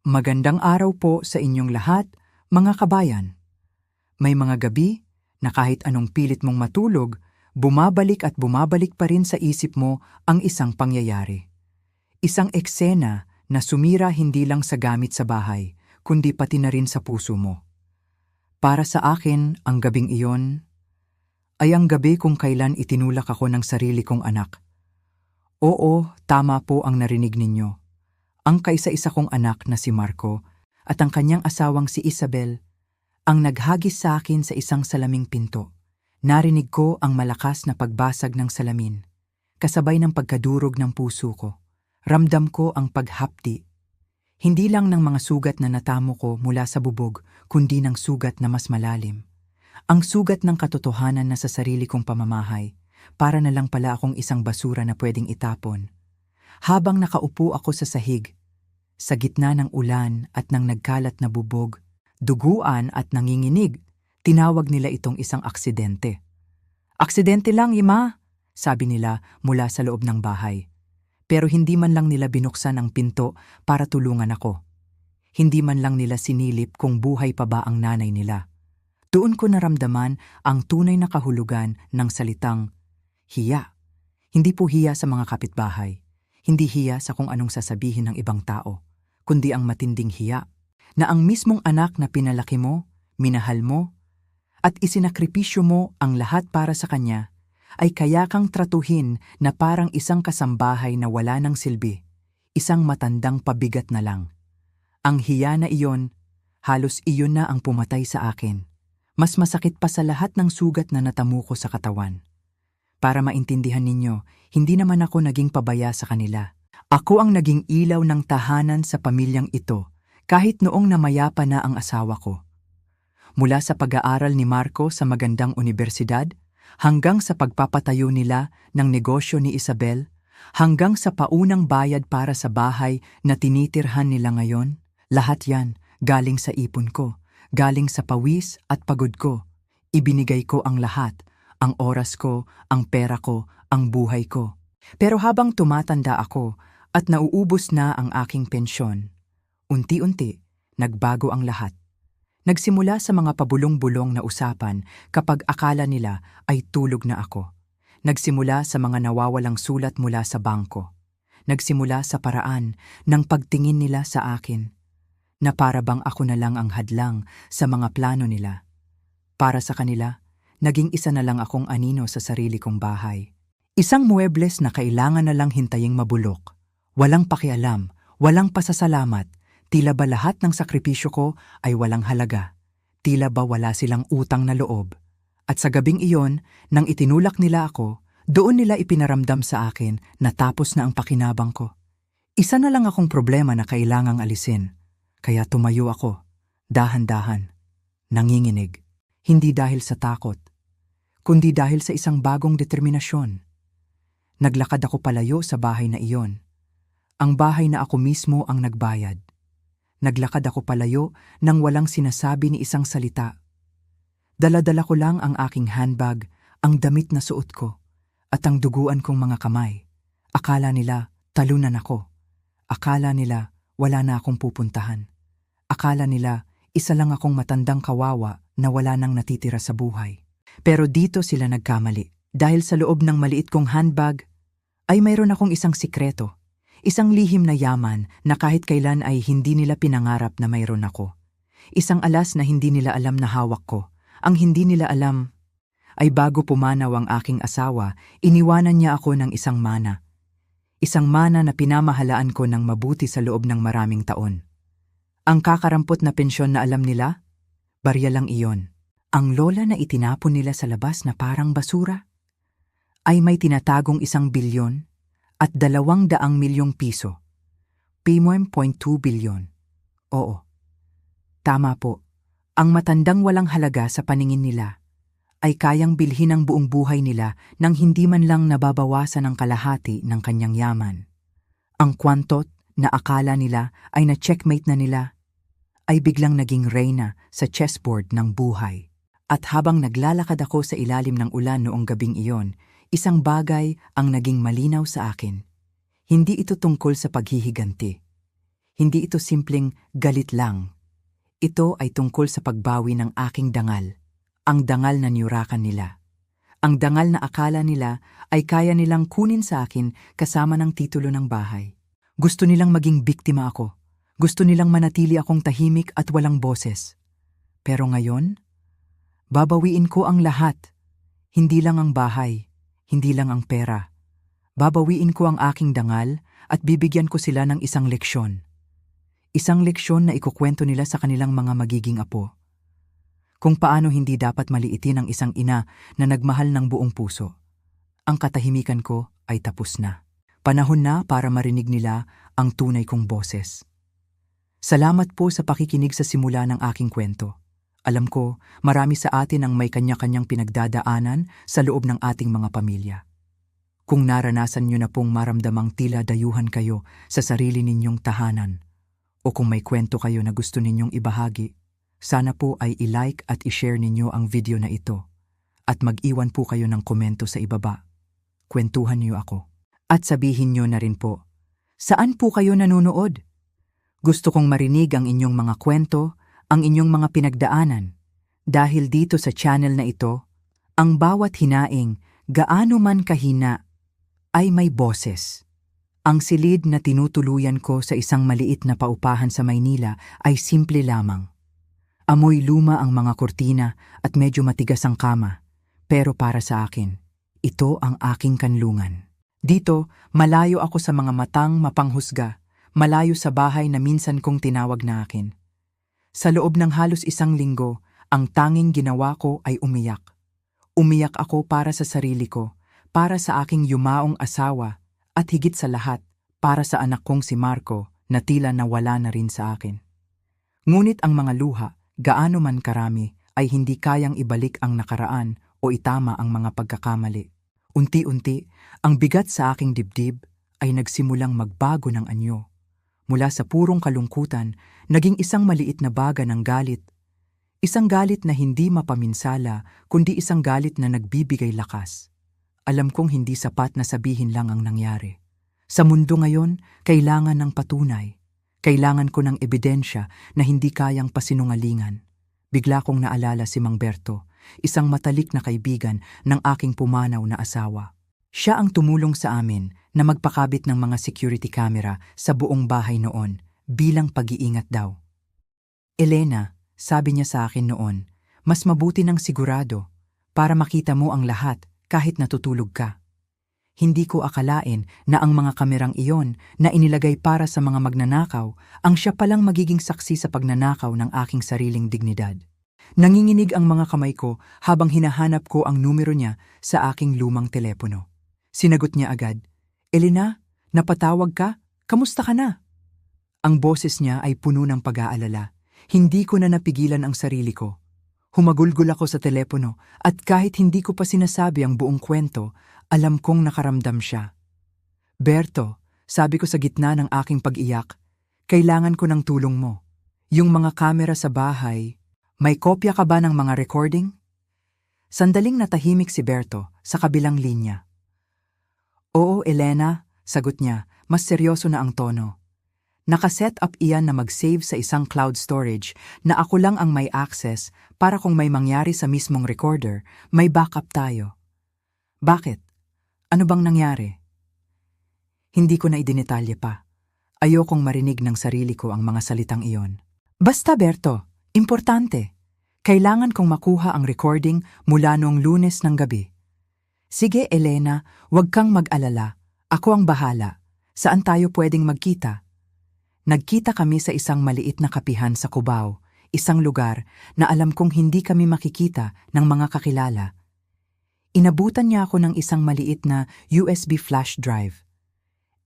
Magandang araw po sa inyong lahat, mga kabayan. May mga gabi na kahit anong pilit mong matulog, bumabalik at bumabalik pa rin sa isip mo ang isang pangyayari. Isang eksena na sumira hindi lang sa gamit sa bahay, kundi pati na rin sa puso mo. Para sa akin, ang gabing iyon ay ang gabi kung kailan itinulak ako ng sarili kong anak. Oo, tama po ang narinig ninyo. Ang kaisa-isa kong anak na si Marco at ang kanyang asawang si Isabel ang naghagis sa akin sa isang salaming pinto. Narinig ko ang malakas na pagbasag ng salamin, kasabay ng pagkadurog ng puso ko. Ramdam ko ang paghapdi. Hindi lang ng mga sugat na natamo ko mula sa bubog, kundi ng sugat na mas malalim. Ang sugat ng katotohanan na sa sarili kong pamamahay, para na lang pala akong isang basura na pwedeng itapon. Habang nakaupo ako sa sahig, sa gitna ng ulan at ng nagkalat na bubog, duguan at nanginginig, tinawag nila itong isang aksidente. "Aksidente lang, Ima," sabi nila mula sa loob ng bahay. Pero hindi man lang nila binuksan ang pinto para tulungan ako. Hindi man lang nila sinilip kung buhay pa ba ang nanay nila. Doon ko naramdaman ang tunay na kahulugan ng salitang hiya. Hindi po hiya sa mga kapitbahay. Hindi hiya sa kung anong sasabihin ng ibang tao, kundi ang matinding hiya na ang mismong anak na pinalaki mo, minahal mo, at isinakripisyo mo ang lahat para sa kanya, ay kaya kang tratuhin na parang isang kasambahay na wala ng silbi, isang matandang pabigat na lang. Ang hiya na iyon, halos iyon na ang pumatay sa akin. Mas masakit pa sa lahat ng sugat na natamo ko sa katawan. Para maintindihan ninyo, hindi naman ako naging pabaya sa kanila. Ako ang naging ilaw ng tahanan sa pamilyang ito, kahit noong namayapa na ang asawa ko. Mula sa pag-aaral ni Marco sa magandang unibersidad, hanggang sa pagpapatayo nila ng negosyo ni Isabel, hanggang sa paunang bayad para sa bahay na tinitirhan nila ngayon, lahat yan galing sa ipon ko, galing sa pawis at pagod ko. Ibinigay ko ang lahat. Ang oras ko, ang pera ko, ang buhay ko. Pero habang tumatanda ako at nauubos na ang aking pensyon, unti-unti, nagbago ang lahat. Nagsimula sa mga pabulong-bulong na usapan kapag akala nila ay tulog na ako. Nagsimula sa mga nawawalang sulat mula sa bangko. Nagsimula sa paraan ng pagtingin nila sa akin, na para bang ako na lang ang hadlang sa mga plano nila. Para sa kanila, naging isa na lang akong anino sa sarili kong bahay. Isang muebles na kailangan na lang hintaying mabulok. Walang pakialam, walang pasasalamat. Tila ba lahat ng sakripisyo ko ay walang halaga? Tila ba wala silang utang na loob? At sa gabing iyon, nang itinulak nila ako, doon nila ipinaramdam sa akin na tapos na ang pakinabang ko. Isa na lang akong problema na kailangang alisin. Kaya tumayo ako, dahan-dahan, nanginginig. Hindi dahil sa takot, kundi dahil sa isang bagong determinasyon. Naglakad ako palayo sa bahay na iyon. Ang bahay na ako mismo ang nagbayad. Naglakad ako palayo nang walang sinasabi ni isang salita. Dala-dala ko lang ang aking handbag, ang damit na suot ko, at ang duguan kong mga kamay. Akala nila talunan ako. Akala nila wala na akong pupuntahan. Akala nila isa lang akong matandang kawawa na wala nang natitira sa buhay. Pero dito sila nagkamali. Dahil sa loob ng maliit kong handbag, ay mayroon akong isang sikreto. Isang lihim na yaman na kahit kailan ay hindi nila pinangarap na mayroon ako. Isang alas na hindi nila alam na hawak ko. Ang hindi nila alam ay bago pumanaw ang aking asawa, iniwanan niya ako ng isang mana. Isang mana na pinamahalaan ko ng mabuti sa loob ng maraming taon. Ang kakarampot na pensyon na alam nila, barya lang iyon. Ang lola na itinapon nila sa labas na parang basura ay may tinatagong 1 bilyon at 200 milyong piso. ₱1.2 bilyon. Oo, tama po. Ang matandang walang halaga sa paningin nila ay kayang bilhin ang buong buhay nila nang hindi man lang nababawasan ang kalahati ng kanyang yaman. Ang kwantot na akala nila ay na-checkmate na nila ay biglang naging reyna sa chessboard ng buhay. At habang naglalakad ako sa ilalim ng ulan noong gabing iyon, isang bagay ang naging malinaw sa akin. Hindi ito tungkol sa paghihiganti. Hindi ito simpleng galit lang. Ito ay tungkol sa pagbawi ng aking dangal. Ang dangal na niyurakan nila. Ang dangal na akala nila ay kaya nilang kunin sa akin kasama ng titulo ng bahay. Gusto nilang maging biktima ako. Gusto nilang manatili akong tahimik at walang boses. Pero ngayon, babawiin ko ang lahat. Hindi lang ang bahay, hindi lang ang pera. Babawiin ko ang aking dangal at bibigyan ko sila ng isang leksyon. Isang leksyon na ikukwento nila sa kanilang mga magiging apo. Kung paano hindi dapat maliitin ang isang ina na nagmahal ng buong puso. Ang katahimikan ko ay tapos na. Panahon na para marinig nila ang tunay kong boses. Salamat po sa pakikinig sa simula ng aking kwento. Alam ko, marami sa atin ang may kanya-kanyang pinagdadaanan sa loob ng ating mga pamilya. Kung naranasan nyo na pong maramdamang tila dayuhan kayo sa sarili ninyong tahanan, o kung may kwento kayo na gusto ninyong ibahagi, sana po ay i-like at i-share ninyo ang video na ito at mag-iwan po kayo ng komento sa ibaba. Kwentuhan niyo ako. At sabihin niyo na rin po, saan po kayo nanonood? Gusto kong marinig ang inyong mga kwento, ang inyong mga pinagdaanan. Dahil dito sa channel na ito, ang bawat hinaing, gaano man kahina, ay may boses. Ang silid na tinutuluyan ko sa isang maliit na paupahan sa Maynila ay simple lamang. Amoy luma ang mga kortina at medyo matigas ang kama. Pero para sa akin, ito ang aking kanlungan. Dito, malayo ako sa mga matang mapanghusga, malayo sa bahay na minsan kong tinawag na akin. Sa loob ng halos isang linggo, ang tanging ginawa ko ay umiyak. Umiyak ako para sa sarili ko, para sa aking yumaong asawa, at higit sa lahat, para sa anak kong si Marco na tila nawala na rin sa akin. Ngunit ang mga luha, gaano man karami, ay hindi kayang ibalik ang nakaraan o itama ang mga pagkakamali. Unti-unti, ang bigat sa aking dibdib ay nagsimulang magbago ng anyo. Mula sa purong kalungkutan, naging isang maliit na baga ng galit. Isang galit na hindi mapaminsala, kundi isang galit na nagbibigay lakas. Alam kong hindi sapat na sabihin lang ang nangyari. Sa mundo ngayon, kailangan ng patunay. Kailangan ko ng ebidensya na hindi kayang pasinungalingan. Bigla kong naalala si Mang Berto, isang matalik na kaibigan ng aking pumanaw na asawa. Siya ang tumulong sa amin na magpakabit ng mga security camera sa buong bahay noon bilang pag-iingat daw. Elena, sabi niya sa akin noon, mas mabuti ng sigurado para makita mo ang lahat kahit natutulog ka. Hindi ko akalain na ang mga kamerang iyon na inilagay para sa mga magnanakaw ang siya palang magiging saksi sa pagnanakaw ng aking sariling dignidad. Nanginginig ang mga kamay ko habang hinahanap ko ang numero niya sa aking lumang telepono. Sinagot niya agad, "Elena, napatawag ka? Kamusta ka na?" Ang boses niya ay puno ng pag-aalala. Hindi ko na napigilan ang sarili ko. Humagulgol ako sa telepono at kahit hindi ko pa sinasabi ang buong kwento, alam kong nakaramdam siya. "Berto," sabi ko sa gitna ng aking pag-iyak, "kailangan ko ng tulong mo. Yung mga kamera sa bahay, may kopya ka ba ng mga recording?" Sandaling natahimik si Berto sa kabilang linya. "Oo, Elena," sagot niya, mas seryoso na ang tono. Nakaset up iyan na mag-save sa isang cloud storage na ako lang ang may access para kung may mangyari sa mismong recorder, may backup tayo. "Bakit? Ano bang nangyari?" Hindi ko na idinetalye pa. Ayokong marinig ng sarili ko ang mga salitang iyon. "Basta Berto, importante. Kailangan kong makuha ang recording mula noong Lunes ng gabi." "Sige Elena, huwag kang mag-alala. Ako ang bahala. Saan tayo pwedeng magkita?" Nagkita kami sa isang maliit na kapihan sa Cubao, isang lugar na alam kong hindi kami makikita ng mga kakilala. Inabutan niya ako ng isang maliit na USB flash drive.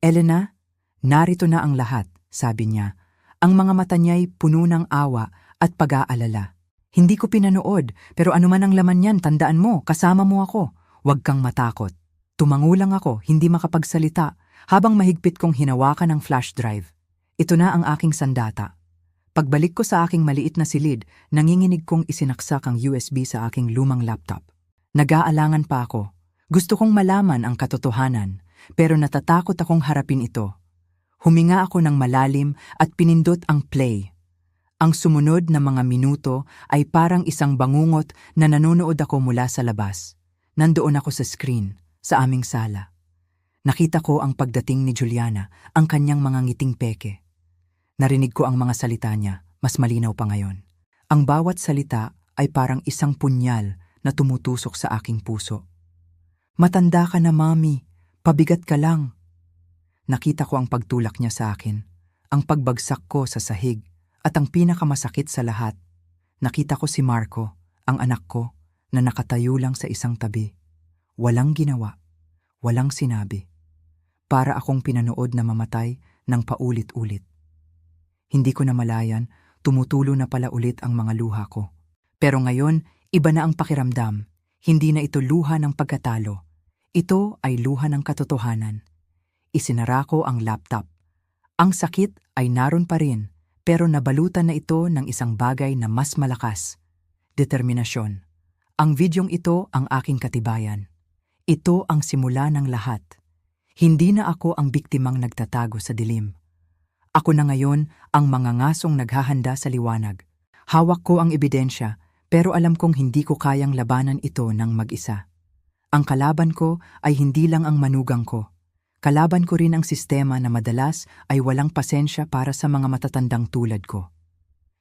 "Elena, narito na ang lahat," sabi niya. Ang mga mata niya'y puno ng awa at pag-aalala. "Hindi ko pinanood, pero anuman ang laman niyan, tandaan mo, kasama mo ako. Huwag kang matakot." Tumangulang ako, hindi makapagsalita, habang mahigpit kong hinawakan ang flash drive. Ito na ang aking sandata. Pagbalik ko sa aking maliit na silid, nanginginig kong isinaksak ang USB sa aking lumang laptop. Nag-aalangan pa ako. Gusto kong malaman ang katotohanan, pero natatakot akong harapin ito. Huminga ako ng malalim at pinindot ang play. Ang sumunod na mga minuto ay parang isang bangungot na nanonood ako mula sa labas. Nandoon ako sa screen, sa aming sala. Nakita ko ang pagdating ni Juliana, ang kanyang mga ngiting peke. Narinig ko ang mga salita niya, mas malinaw pa ngayon. Ang bawat salita ay parang isang punyal na tumutusok sa aking puso. Matanda ka na, Mami. Pabigat ka lang. Nakita ko ang pagtulak niya sa akin, ang pagbagsak ko sa sahig, at ang pinakamasakit sa lahat, nakita ko si Marco, ang anak ko, na nakatayo lang sa isang tabi. Walang ginawa, walang sinabi. Para akong pinanood na mamatay ng paulit-ulit. Hindi ko namalayan, tumutulo na pala ulit ang mga luha ko. Pero ngayon, iba na ang pakiramdam. Hindi na ito luha ng pagkatalo. Ito ay luha ng katotohanan. Isinara ko ang laptop. Ang sakit ay naroon pa rin, pero nabalutan na ito ng isang bagay na mas malakas. Determinasyon. Ang videong ito ang aking katibayan. Ito ang simula ng lahat. Hindi na ako ang biktimang nagtatago sa dilim. Ako na ngayon ang mangangasong naghahanda sa liwanag. Hawak ko ang ebidensya, pero alam kong hindi ko kayang labanan ito ng mag-isa. Ang kalaban ko ay hindi lang ang manugang ko. Kalaban ko rin ang sistema na madalas ay walang pasensya para sa mga matatandang tulad ko.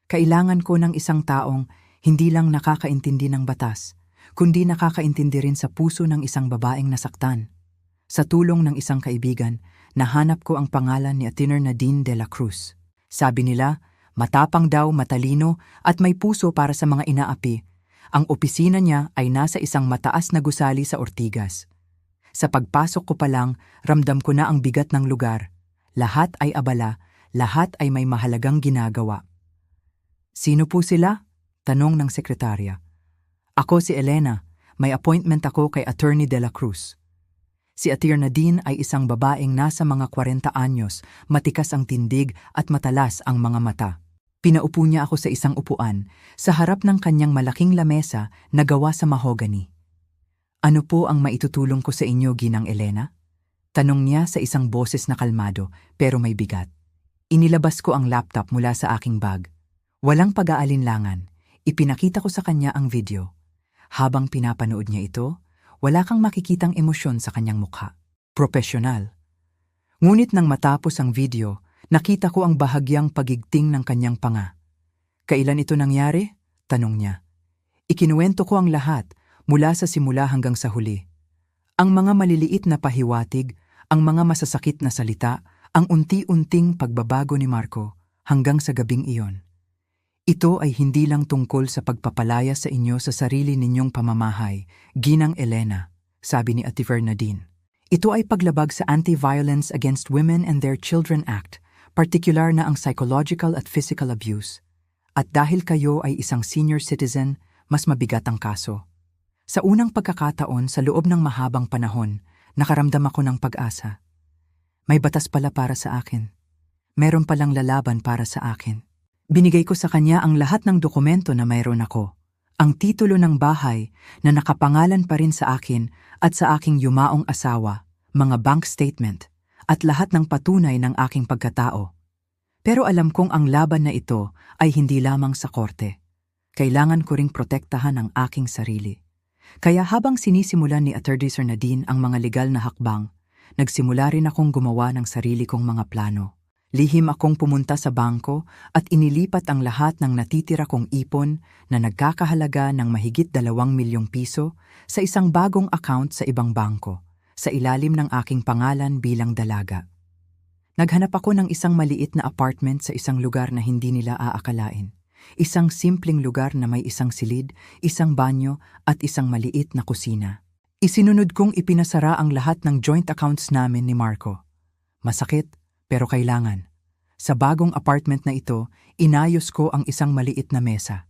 Kailangan ko ng isang taong hindi lang nakakaintindi ng batas, kundi nakakaintindi rin sa puso ng isang babaeng nasaktan. Sa tulong ng isang kaibigan, nahanap ko ang pangalan ni Atty. Nadine de la Cruz. Sabi nila, matapang daw, matalino at may puso para sa mga inaapi. Ang opisina niya ay nasa isang mataas na gusali sa Ortigas. Sa pagpasok ko pa lang, ramdam ko na ang bigat ng lugar. Lahat ay abala, lahat ay may mahalagang ginagawa. Sino po sila? Tanong ng sekretarya. Ako si Elena, may appointment ako kay Attorney de la Cruz. Si Atty. Nadine ay isang babaeng nasa mga 40 anyos, matikas ang tindig at matalas ang mga mata. Pinaupo niya ako sa isang upuan, sa harap ng kanyang malaking lamesa na gawa sa mahogany. Ano po ang maitutulong ko sa inyo, Ginang Elena? Tanong niya sa isang boses na kalmado pero may bigat. Inilabas ko ang laptop mula sa aking bag. Walang pag-aalinlangan, ipinakita ko sa kanya ang video. Habang pinapanood niya ito, wala kang makikitang emosyon sa kanyang mukha. Profesional. Ngunit nang matapos ang video, nakita ko ang bahagyang pagigting ng kanyang panga. Kailan ito nangyari? Tanong niya. Ikinuwento ko ang lahat, mula sa simula hanggang sa huli. Ang mga maliliit na pahiwatig, ang mga masasakit na salita, ang unti-unting pagbabago ni Marco hanggang sa gabing iyon. Ito ay hindi lang tungkol sa pagpapalaya sa inyo sa sarili ninyong pamamahay, Ginang Elena, sabi ni Atty. Nadine. Ito ay paglabag sa Anti-Violence Against Women and Their Children Act, partikular na ang psychological at physical abuse. At dahil kayo ay isang senior citizen, mas mabigat ang kaso. Sa unang pagkakataon sa loob ng mahabang panahon, nakaramdam ako ng pag-asa. May batas pala para sa akin. Meron palang lalaban para sa akin. Binigay ko sa kanya ang lahat ng dokumento na mayroon ako. Ang titulo ng bahay na nakapangalan pa rin sa akin at sa aking yumaong asawa, mga bank statement, at lahat ng patunay ng aking pagkatao. Pero alam kong ang laban na ito ay hindi lamang sa korte. Kailangan ko ring protektahan ang aking sarili. Kaya habang sinisimulan ni Atty. Nadine ang mga legal na hakbang, nagsimula rin akong gumawa ng sarili kong mga plano. Lihim akong pumunta sa bangko at inilipat ang lahat ng natitira kong ipon na nagkakahalaga ng mahigit 2 milyong piso sa isang bagong account sa ibang bangko, sa ilalim ng aking pangalan bilang dalaga. Naghanap ako ng isang maliit na apartment sa isang lugar na hindi nila aakalain. Isang simpleng lugar na may isang silid, isang banyo at isang maliit na kusina. Isinunod kong ipinasara ang lahat ng joint accounts namin ni Marco. Masakit, pero kailangan. Sa bagong apartment na ito, inayos ko ang isang maliit na mesa.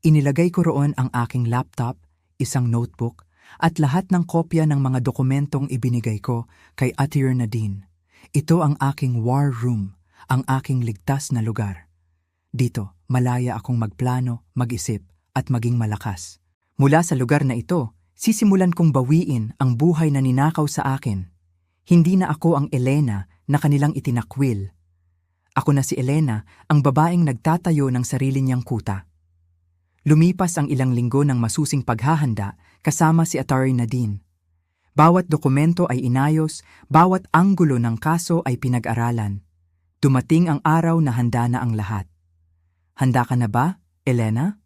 Inilagay ko roon ang aking laptop, isang notebook, at lahat ng kopya ng mga dokumentong ibinigay ko kay Atty. Nadine. Ito ang aking war room, ang aking ligtas na lugar. Dito, malaya akong magplano, mag-isip, at maging malakas. Mula sa lugar na ito, sisimulan kong bawiin ang buhay na ninakaw sa akin. Hindi na ako ang Elena na kanilang itinakwil. Ako na si Elena, ang babaeng nagtatayo ng sarili niyang kuta. Lumipas ang ilang linggo ng masusing paghahanda kasama si Attorney Nadine. Bawat dokumento ay inayos, bawat anggulo ng kaso ay pinag-aralan. Dumating ang araw na handa na ang lahat. "Handa ka na ba, Elena?"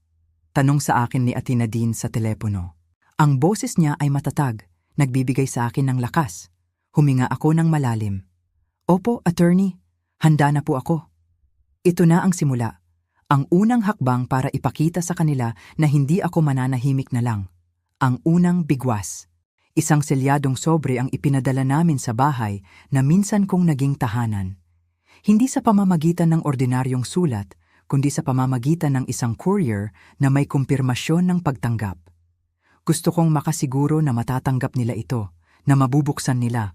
Tanong sa akin ni Ate Nadine sa telepono. Ang boses niya ay matatag, nagbibigay sa akin ng lakas. Huminga ako ng malalim. "Opo, attorney. Handa na po ako." Ito na ang simula. Ang unang hakbang para ipakita sa kanila na hindi ako mananahimik na lang. Ang unang bigwas. Isang selyadong sobre ang ipinadala namin sa bahay na minsan kong naging tahanan. Hindi sa pamamagitan ng ordinaryong sulat, kundi sa pamamagitan ng isang courier na may kumpirmasyon ng pagtanggap. Gusto kong makasiguro na matatanggap nila ito, na mabubuksan nila.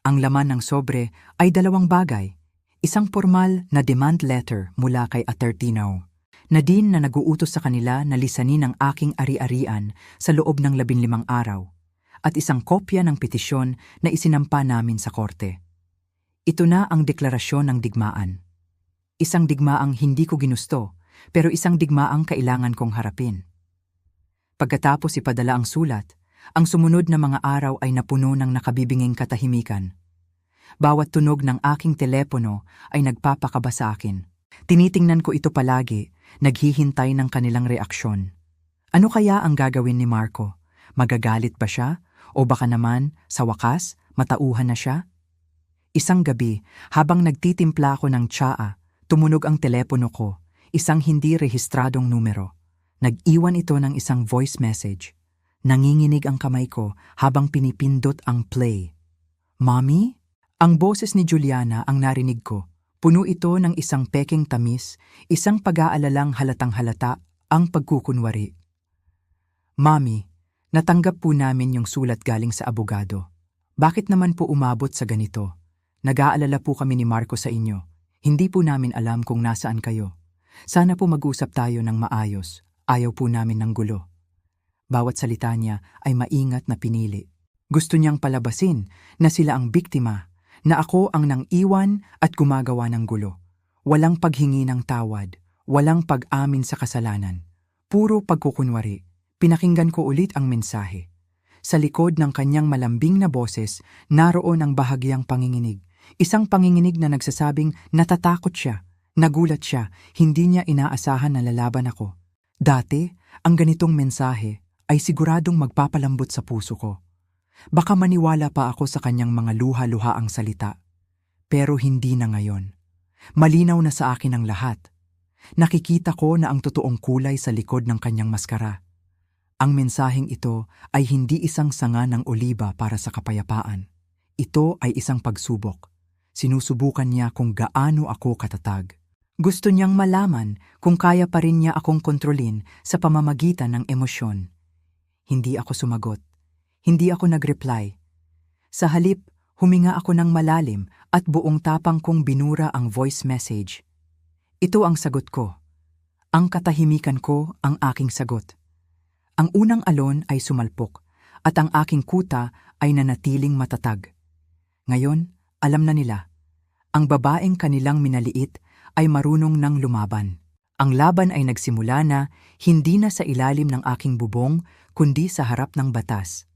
Ang laman ng sobre ay dalawang bagay. Isang formal na demand letter mula kay Atertino. Nadine na naguutos sa kanila na lisanin ang aking ari-arian sa loob ng 15 araw. At isang kopya ng petisyon na isinampa namin sa korte. Ito na ang deklarasyon ng digmaan. Isang digmaang hindi ko ginusto, pero isang digmaang kailangan kong harapin. Pagkatapos ipadala ang sulat, ang sumunod na mga araw ay napuno ng nakabibinging katahimikan. Bawat tunog ng aking telepono ay nagpapakaba sa akin. Tinitingnan ko ito palagi, naghihintay ng kanilang reaksyon. Ano kaya ang gagawin ni Marco? Magagalit ba siya? O baka naman, sa wakas, matauhan na siya? Isang gabi, habang nagtitimpla ako ng tsaa, tumunog ang telepono ko, isang hindi rehistradong numero. Nag-iwan ito ng isang voice message. Nanginginig ang kamay ko habang pinipindot ang play. "Mommy?" Ang boses ni Juliana ang narinig ko. Puno ito ng isang peking tamis, isang pag-aalalang halatang-halata ang pagkukunwari. "Mommy, natanggap po namin yung sulat galing sa abogado. Bakit naman po umabot sa ganito? Nag-aalala po kami ni Marco sa inyo. Hindi po namin alam kung nasaan kayo. Sana po mag-usap tayo ng maayos. Ayaw po namin ng gulo." Bawat salita niya ay maingat na pinili. Gusto niyang palabasin na sila ang biktima, na ako ang nang-iwan at gumagawa ng gulo. Walang paghingi ng tawad, walang pag-amin sa kasalanan. Puro pagkukunwari. Pinakinggan ko ulit ang mensahe. Sa likod ng kanyang malambing na boses, naroon ang bahagyang panginginig. Isang panginginig na nagsasabing natatakot siya, nagulat siya, hindi niya inaasahan na lalaban ako. Dati, ang ganitong mensahe ay siguradong magpapalambot sa puso ko. Baka maniwala pa ako sa kanyang mga luha-luhaang salita. Pero hindi na ngayon. Malinaw na sa akin ang lahat. Nakikita ko na ang totoong kulay sa likod ng kanyang maskara. Ang mensaheng ito ay hindi isang sanga ng oliba para sa kapayapaan. Ito ay isang pagsubok. Sinusubukan niya kung gaano ako katatag. Gusto niyang malaman kung kaya pa rin niya akong kontrolin sa pamamagitan ng emosyon. Hindi ako sumagot. Hindi ako nag-reply. Sa halip, huminga ako ng malalim at buong tapang kong binura ang voice message. Ito ang sagot ko. Ang katahimikan ko ang aking sagot. Ang unang alon ay sumalpok at ang aking kuta ay nanatiling matatag. Ngayon, alam na nila. Ang babaeng kanilang minaliit ay marunong ng lumaban. Ang laban ay nagsimula na hindi na sa ilalim ng aking bubong kundi sa harap ng batas.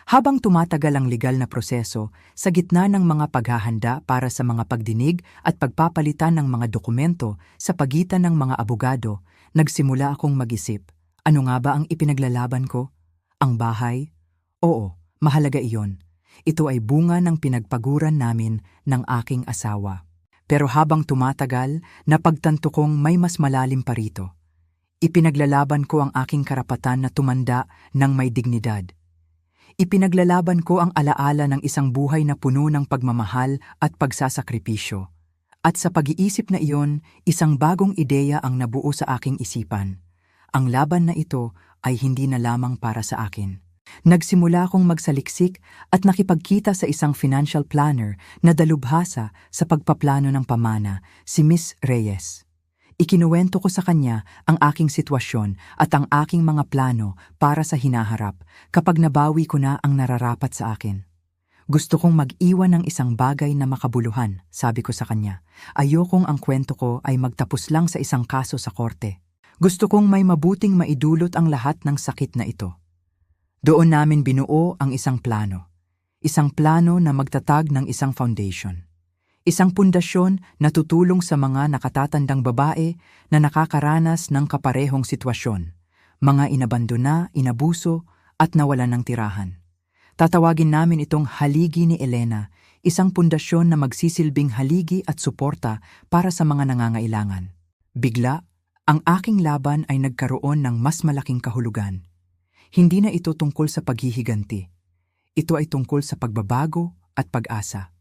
Habang tumatagal ang legal na proseso, sa gitna ng mga paghahanda para sa mga pagdinig at pagpapalitan ng mga dokumento sa pagitan ng mga abogado, nagsimula akong mag-isip. Ano nga ba ang ipinaglalaban ko? Ang bahay? Oo, mahalaga iyon. Ito ay bunga ng pinagpaguran namin ng aking asawa. Pero habang tumatagal, napagtanto kong may mas malalim pa rito. Ipinaglalaban ko ang aking karapatan na tumanda ng may dignidad. Ipinaglalaban ko ang alaala ng isang buhay na puno ng pagmamahal at pagsasakripisyo. At sa pag-iisip na iyon, isang bagong ideya ang nabuo sa aking isipan. Ang laban na ito ay hindi na lamang para sa akin. Nagsimula akong magsaliksik at nakipagkita sa isang financial planner na dalubhasa sa pagpaplano ng pamana, si Miss Reyes. Ikinuwento ko sa kanya ang aking sitwasyon at ang aking mga plano para sa hinaharap kapag nabawi ko na ang nararapat sa akin. Gusto kong mag-iwan ng isang bagay na makabuluhan, sabi ko sa kanya. Ayokong ang kwento ko ay magtapos lang sa isang kaso sa korte. Gusto kong may mabuting maidulot ang lahat ng sakit na ito. Doon namin binuo ang isang plano. Isang plano na magtatag ng isang foundation. Isang pundasyon na tutulong sa mga nakatatandang babae na nakakaranas ng kaparehong sitwasyon. Mga inabandona, inabuso at nawalan ng tirahan. Tatawagin namin itong haligi ni Elena, isang pundasyon na magsisilbing haligi at suporta para sa mga nangangailangan. Bigla, ang aking laban ay nagkaroon ng mas malaking kahulugan. Hindi na ito tungkol sa paghihiganti. Ito ay tungkol sa pagbabago at pag-asa.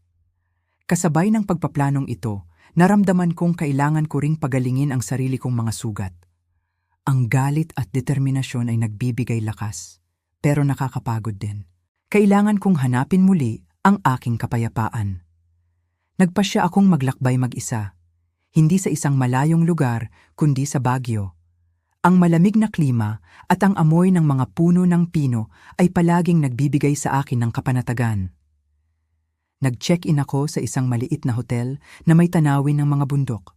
Kasabay ng pagpaplanong ito, naramdaman kong kailangan ko ring pagalingin ang sarili kong mga sugat. Ang galit at determinasyon ay nagbibigay lakas, pero nakakapagod din. Kailangan kong hanapin muli ang aking kapayapaan. Nagpasya akong maglakbay mag-isa, hindi sa isang malayong lugar kundi sa Baguio. Ang malamig na klima at ang amoy ng mga puno ng pino ay palaging nagbibigay sa akin ng kapanatagan. Nag-check-in ako sa isang maliit na hotel na may tanawin ng mga bundok.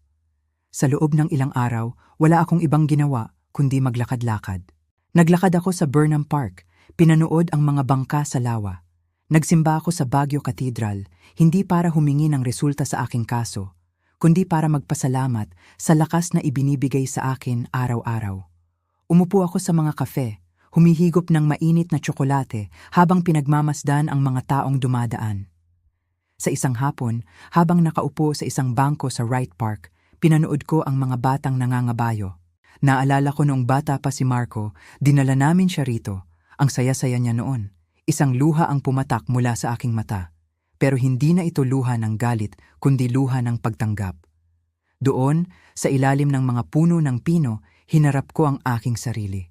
Sa loob ng ilang araw, wala akong ibang ginawa kundi maglakad-lakad. Naglakad ako sa Burnham Park, pinanood ang mga bangka sa lawa. Nagsimba ako sa Baguio Cathedral, hindi para humingi ng resulta sa aking kaso, kundi para magpasalamat sa lakas na ibinibigay sa akin araw-araw. Umupo ako sa mga kafe, humihigop ng mainit na tsokolate habang pinagmamasdan ang mga taong dumadaan. Sa isang hapon, habang nakaupo sa isang bangko sa Wright Park, pinanood ko ang mga batang nangangabayo. Naalala ko noong bata pa si Marco, dinala namin siya rito. Ang saya-saya niya noon. Isang luha ang pumatak mula sa aking mata. Pero hindi na ito luha ng galit, kundi luha ng pagtanggap. Doon, sa ilalim ng mga puno ng pino, hinarap ko ang aking sarili.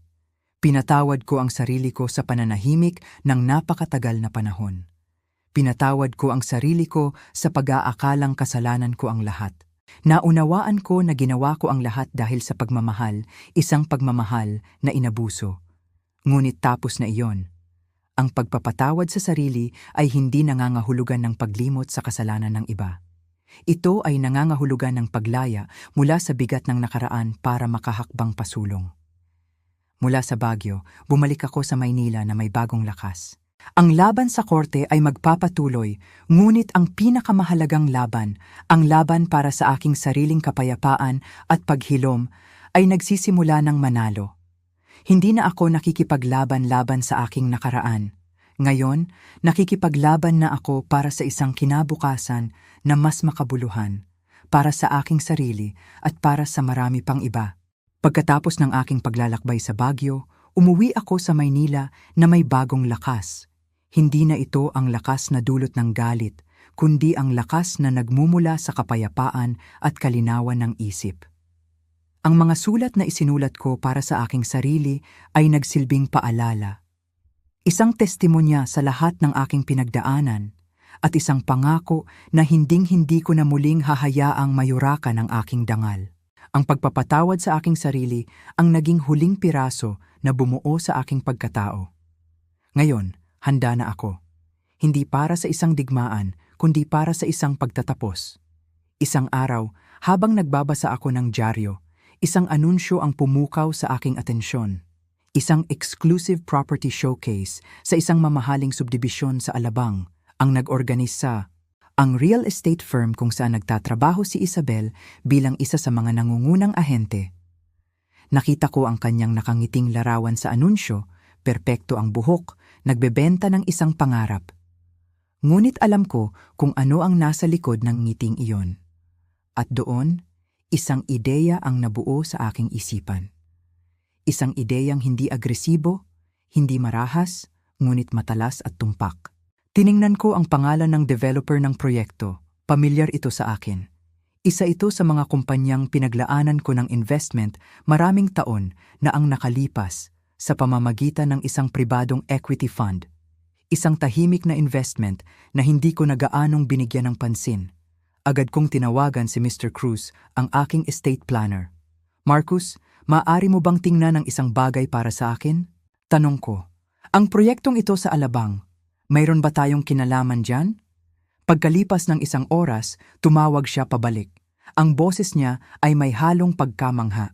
Pinatawad ko ang sarili ko sa pananahimik ng napakatagal na panahon. Pinatawad ko ang sarili ko sa pag-aakalang kasalanan ko ang lahat. Naunawaan ko na ginawa ko ang lahat dahil sa pagmamahal, isang pagmamahal na inabuso. Ngunit tapos na iyon. Ang pagpapatawad sa sarili ay hindi nangangahulugan ng paglimot sa kasalanan ng iba. Ito ay nangangahulugan ng paglaya mula sa bigat ng nakaraan para makahakbang pasulong. Mula sa Baguio, bumalik ako sa Maynila na may bagong lakas. Ang laban sa korte ay magpapatuloy, ngunit ang pinakamahalagang laban, ang laban para sa aking sariling kapayapaan at paghilom, ay nagsisimula ng manalo. Hindi na ako nakikipaglaban-laban sa aking nakaraan. Ngayon, nakikipaglaban na ako para sa isang kinabukasan na mas makabuluhan, para sa aking sarili at para sa marami pang iba. Pagkatapos ng aking paglalakbay sa Baguio, umuwi ako sa Maynila na may bagong lakas. Hindi na ito ang lakas na dulot ng galit, kundi ang lakas na nagmumula sa kapayapaan at kalinawan ng isip. Ang mga sulat na isinulat ko para sa aking sarili ay nagsilbing paalala. Isang testimonya sa lahat ng aking pinagdaanan at isang pangako na hinding-hindi ko na muling hahayaang mayurakan ang aking dangal. Ang pagpapatawad sa aking sarili ang naging huling piraso na bumuo sa aking pagkatao. Ngayon, handa na ako. Hindi para sa isang digmaan, kundi para sa isang pagtatapos. Isang araw, habang nagbabasa ako ng dyaryo, isang anunsyo ang pumukaw sa aking atensyon. Isang exclusive property showcase sa isang mamahaling subdibisyon sa Alabang ang nag-organisa. Ang real estate firm kung saan nagtatrabaho si Isabel bilang isa sa mga nangungunang ahente. Nakita ko ang kanyang nakangiting larawan sa anunsyo, perpekto ang buhok, nagbebenta ng isang pangarap. Ngunit alam ko kung ano ang nasa likod ng ngiting iyon. At doon, isang ideya ang nabuo sa aking isipan. Isang ideyang hindi agresibo, hindi marahas, ngunit matalas at tumpak. Tiningnan ko ang pangalan ng developer ng proyekto. Pamilyar ito sa akin. Isa ito sa mga kumpanyang pinaglaanan ko ng investment maraming taon na ang nakalipas sa pamamagitan ng isang pribadong equity fund. Isang tahimik na investment na hindi ko nagaanong binigyan ng pansin. Agad kong tinawagan si Mr. Cruz, ang aking estate planner. Marcus, maaari mo bang tingnan ang isang bagay para sa akin? Tanong ko. Ang proyektong ito sa Alabang, Mayroon ba tayong kinalaman dyan? Pagkalipas ng isang oras, tumawag siya pabalik. Ang boses niya ay may halong pagkamangha.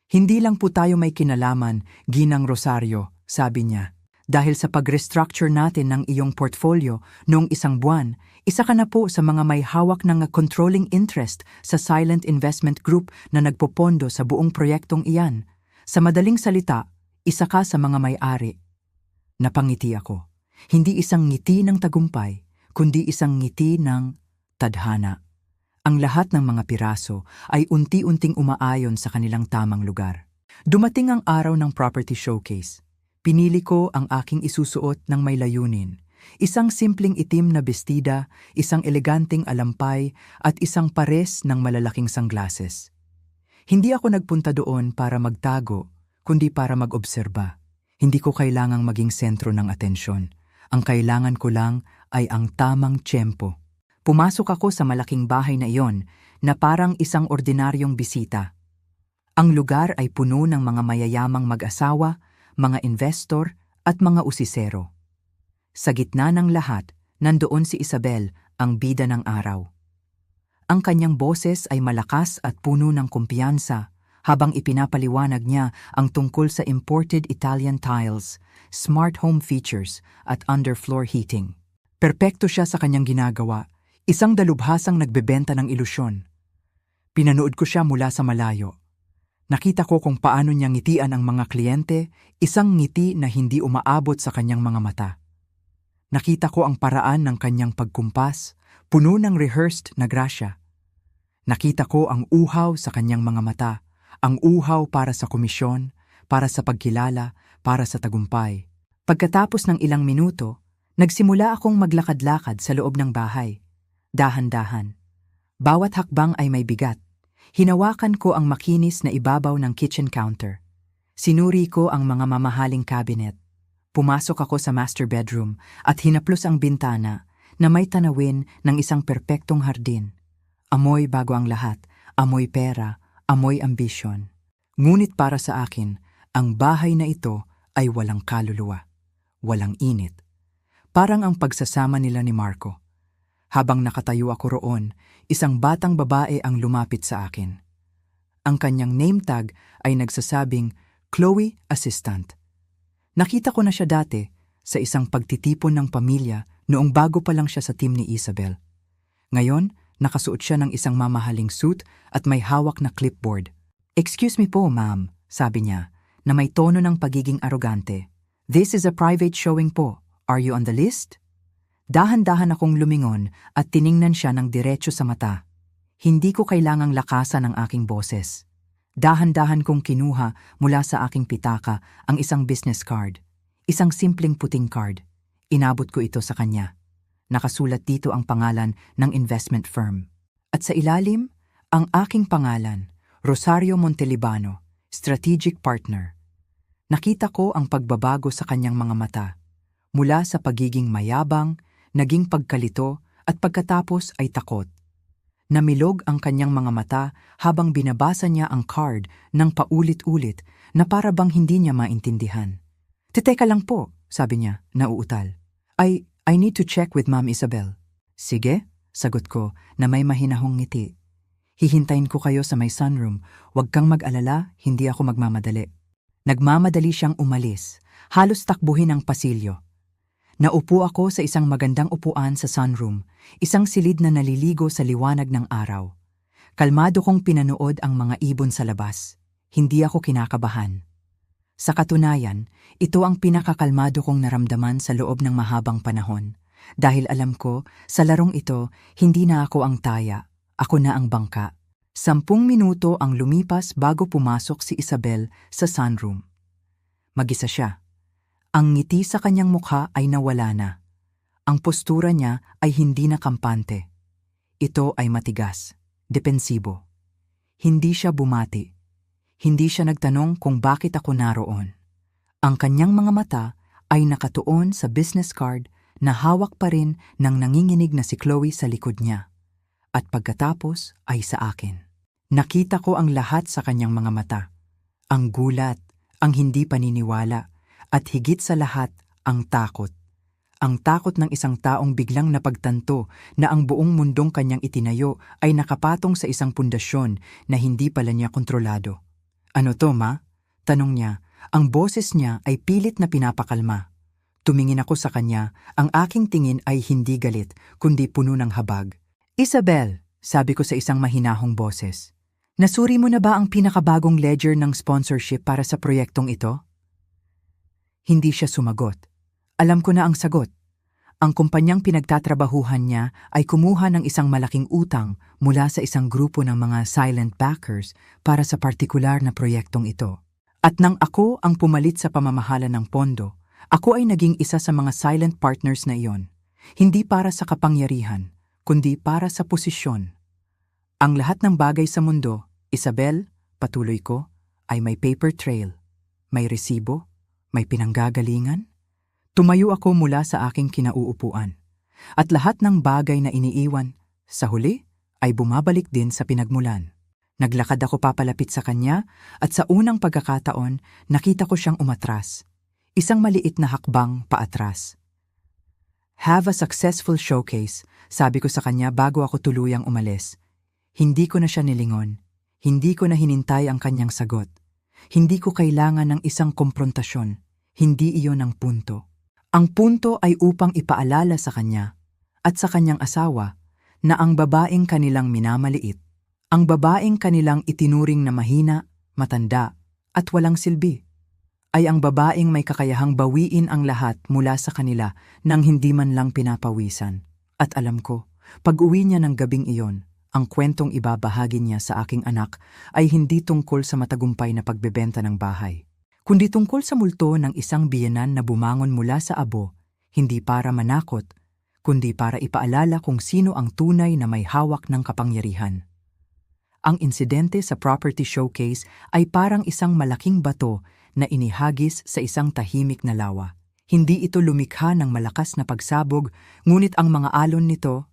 Hindi lang po tayo may kinalaman, Ginang Rosario, sabi niya. Dahil sa pag-restructure natin ng iyong portfolio noong isang buwan, isa ka na po sa mga may hawak ng controlling interest sa silent investment group na nagpopondo sa buong proyektong iyan. Sa madaling salita, isa ka sa mga may-ari. Napangiti ako. Hindi isang ngiti ng tagumpay, kundi isang ngiti ng tadhana. Ang lahat ng mga piraso ay unti-unting umaayon sa kanilang tamang lugar. Dumating ang araw ng property showcase. Pinili ko ang aking isusuot ng may layunin. Isang simpleng itim na bestida, isang eleganteng alampay, at isang pares ng malalaking sunglasses. Hindi ako nagpunta doon para magtago, kundi para mag-obserba. Hindi ko kailangang maging sentro ng atensyon. Ang kailangan ko lang ay ang tamang tiyempo. Pumasok ako sa malaking bahay na iyon na parang isang ordinaryong bisita. Ang lugar ay puno ng mga mayayamang mag-asawa, mga investor at mga usisero. Sa gitna ng lahat, nandoon si Isabel, ang bida ng araw. Ang kanyang boses ay malakas at puno ng kumpiyansa habang ipinapaliwanag niya ang tungkol sa imported Italian tiles, smart home features at underfloor heating. Perpekto siya sa kanyang ginagawa, isang dalubhasang nagbebenta ng ilusyon. Pinanood ko siya mula sa malayo. Nakita ko kung paano niya ngitian ang mga kliyente, isang ngiti na hindi umaabot sa kanyang mga mata. Nakita ko ang paraan ng kanyang pagkumpas, puno ng rehearsed na grasya. Nakita ko ang uhaw sa kanyang mga mata, ang uhaw para sa komisyon, para sa pagkilala, para sa tagumpay. Pagkatapos ng ilang minuto, nagsimula akong maglakad-lakad sa loob ng bahay. Dahan-dahan. Bawat hakbang ay may bigat. Hinawakan ko ang makinis na ibabaw ng kitchen counter. Sinuri ko ang mga mamahaling cabinet. Pumasok ako sa master bedroom at hinaplos ang bintana na may tanawin ng isang perpektong hardin. Amoy bago ang lahat, amoy pera, amoy ambisyon. Ngunit para sa akin, ang bahay na ito ay walang kaluluwa, walang init. Parang ang pagsasama nila ni Marco. Habang nakatayo ako roon, isang batang babae ang lumapit sa akin. Ang kanyang name tag ay nagsasabing Chloe Assistant. Nakita ko na siya dati sa isang pagtitipon ng pamilya noong bago pa lang siya sa team ni Isabel. Ngayon, nakasuot siya ng isang mamahaling suit at may hawak na clipboard. "Excuse me po, ma'am," sabi niya, na may tono ng pagiging arogante. "This is a private showing po. Are you on the list?" Dahan-dahan akong lumingon at tiningnan siya ng diretso sa mata. Hindi ko kailangang lakasan ang aking boses. Dahan-dahan kong kinuha mula sa aking pitaka ang isang business card. Isang simpleng puting card. Inabot ko ito sa kanya. Nakasulat dito ang pangalan ng investment firm. At sa ilalim, ang aking pangalan, Rosario Montelibano, Strategic Partner. Nakita ko ang pagbabago sa kanyang mga mata. Mula sa pagiging mayabang, naging pagkalito at pagkatapos ay takot. Namilog ang kanyang mga mata habang binabasa niya ang card ng paulit-ulit na para bang hindi niya maintindihan. "Teka lang po," sabi niya, nauutal. I need to check with Ma'am Isabel." "Sige," sagot ko na may mahinahong ngiti. "Hihintayin ko kayo sa may sunroom. Huwag kang mag-alala, hindi ako magmamadali." Nagmamadali siyang umalis, halos takbuhin ang pasilyo. Naupo ako sa isang magandang upuan sa sunroom, isang silid na naliligo sa liwanag ng araw. Kalmado kong pinanood ang mga ibon sa labas. Hindi ako kinakabahan. Sa katunayan, ito ang pinakakalmado kong naramdaman sa loob ng mahabang panahon. Dahil alam ko, sa larong ito, hindi na ako ang taya, ako na ang bangka. 10 minuto ang lumipas bago pumasok si Isabel sa sunroom. Mag-isa siya. Ang ngiti sa kanyang mukha ay nawala na. Ang postura niya ay hindi na kampante. Ito ay matigas, depensibo. Hindi siya bumati. Hindi siya nagtanong kung bakit ako naroon. Ang kanyang mga mata ay nakatuon sa business card na hawak pa rin ng nanginginig na si Chloe sa likod niya. At pagkatapos ay sa akin. Nakita ko ang lahat sa kanyang mga mata. Ang gulat, ang hindi paniniwala, at higit sa lahat, ang takot. Ang takot ng isang taong biglang napagtanto na ang buong mundong kanyang itinayo ay nakapatong sa isang pundasyon na hindi pala niya kontrolado. "Ano to, ma?" tanong niya. Ang boses niya ay pilit na pinapakalma. Tumingin ako sa kanya, ang aking tingin ay hindi galit, kundi puno ng habag. "Isabel," sabi ko sa isang mahinahong boses, "nasuri mo na ba ang pinakabagong ledger ng sponsorship para sa proyektong ito?" Hindi siya sumagot. Alam ko na ang sagot. Ang kumpanyang pinagtatrabahuhan niya ay kumuha ng isang malaking utang mula sa isang grupo ng mga silent backers para sa partikular na proyektong ito. At nang ako ang pumalit sa pamamahala ng pondo, ako ay naging isa sa mga silent partners na iyon. Hindi para sa kapangyarihan, kundi para sa posisyon. Ang lahat ng bagay sa mundo, Isabel, patuloy ko, ay may paper trail, may resibo, may pinanggagalingan. Tumayo ako mula sa aking kinauupuan. At lahat ng bagay na iniiwan, sa huli, ay bumabalik din sa pinagmulan. Naglakad ako papalapit sa kanya at sa unang pagkakataon, nakita ko siyang umatras. Isang maliit na hakbang paatras. "Have a successful showcase," sabi ko sa kanya bago ako tuluyang umalis. Hindi ko na siya nilingon. Hindi ko na hinintay ang kanyang sagot. Hindi ko kailangan ng isang komprontasyon. Hindi iyon ang punto. Ang punto ay upang ipaalala sa kanya at sa kanyang asawa na ang babaeng kanilang minamaliit, ang babaeng kanilang itinuring na mahina, matanda at walang silbi, ay ang babaeng may kakayahang bawiin ang lahat mula sa kanila nang hindi man lang pinapawisan. At alam ko, pag-uwi niya ng gabing iyon, ang kwentong ibabahagi niya sa aking anak ay hindi tungkol sa matagumpay na pagbebenta ng bahay, kundi tungkol sa multo ng isang biyenan na bumangon mula sa abo, hindi para manakot, kundi para ipaalala kung sino ang tunay na may hawak ng kapangyarihan. Ang insidente sa property showcase ay parang isang malaking bato na inihagis sa isang tahimik na lawa. Hindi ito lumikha ng malakas na pagsabog, ngunit ang mga alon nito,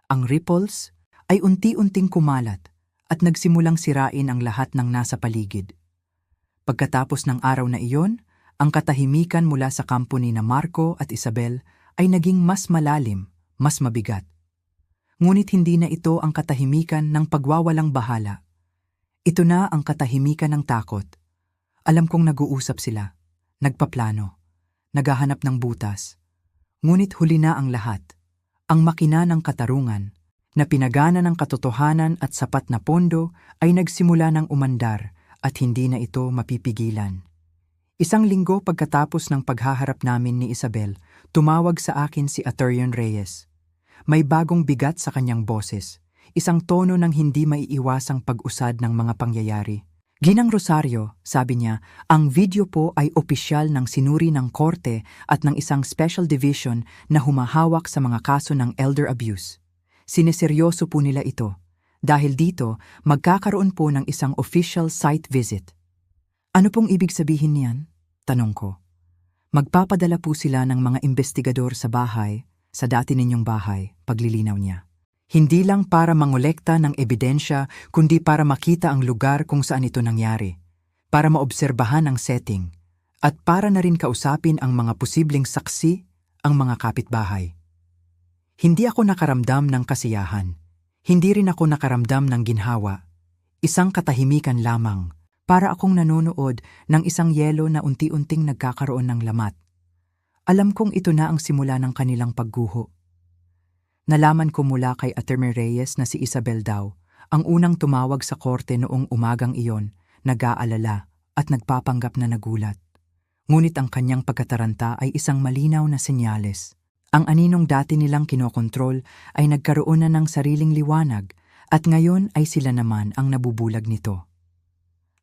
ang ripples, ay unti-unting kumalat at nagsimulang sirain ang lahat ng nasa paligid. Pagkatapos ng araw na iyon, ang katahimikan mula sa kampo ni na Marco at Isabel ay naging mas malalim, mas mabigat. Ngunit hindi na ito ang katahimikan ng pagwawalang bahala. Ito na ang katahimikan ng takot. Alam kong nag-uusap sila, nagpaplano, naghahanap ng butas. Ngunit huli na ang lahat. Ang makina ng katarungan, na pinagana ng katotohanan at sapat na pondo ay nagsimula ng umandar at hindi na ito mapipigilan. Isang linggo pagkatapos ng paghaharap namin ni Isabel, tumawag sa akin si Atty. Reyes. May bagong bigat sa kanyang boses, isang tono ng hindi maiiwasang pag-usad ng mga pangyayari. "Ginang Rosario," sabi niya, "ang video po ay opisyal ng sinuri ng korte at ng isang special division na humahawak sa mga kaso ng elder abuse. Sineseryoso po nila ito. Dahil dito, magkakaroon po ng isang official site visit." "Ano pong ibig sabihin niyan?" tanong ko. "Magpapadala po sila ng mga investigador sa bahay, sa dati ninyong bahay," paglilinaw niya. "Hindi lang para mangolekta ng ebidensya, kundi para makita ang lugar kung saan ito nangyari, para maobserbahan ang setting, at para na rin kausapin ang mga posibleng saksi, ang mga kapitbahay." Hindi ako nakaramdam ng kasiyahan. Hindi rin ako nakaramdam ng ginhawa. Isang katahimikan lamang, para akong nanonood ng isang yelo na unti-unting nagkakaroon ng lamat. Alam kong ito na ang simula ng kanilang pagguho. Nalaman ko mula kay Atty. Reyes na si Isabel daw, ang unang tumawag sa korte noong umagang iyon, nag-aalala at nagpapanggap na nagulat. Ngunit ang kanyang pagkataranta ay isang malinaw na senyales. Ang aninong dati nilang kinokontrol ay nagkaroon na ng sariling liwanag at ngayon ay sila naman ang nabubulag nito.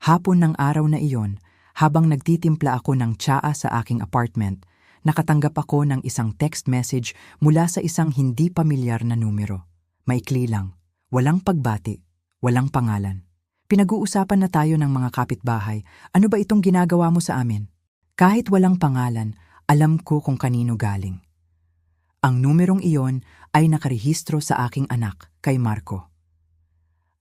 Hapon ng araw na iyon, habang nagtitimpla ako ng tsaa sa aking apartment, nakatanggap ako ng isang text message mula sa isang hindi pamilyar na numero. Maikli lang, walang pagbati, walang pangalan. "Pinag-uusapan na tayo ng mga kapitbahay, ano ba itong ginagawa mo sa amin?" Kahit walang pangalan, alam ko kung kanino galing. Ang numerong iyon ay nakarehistro sa aking anak, kay Marco.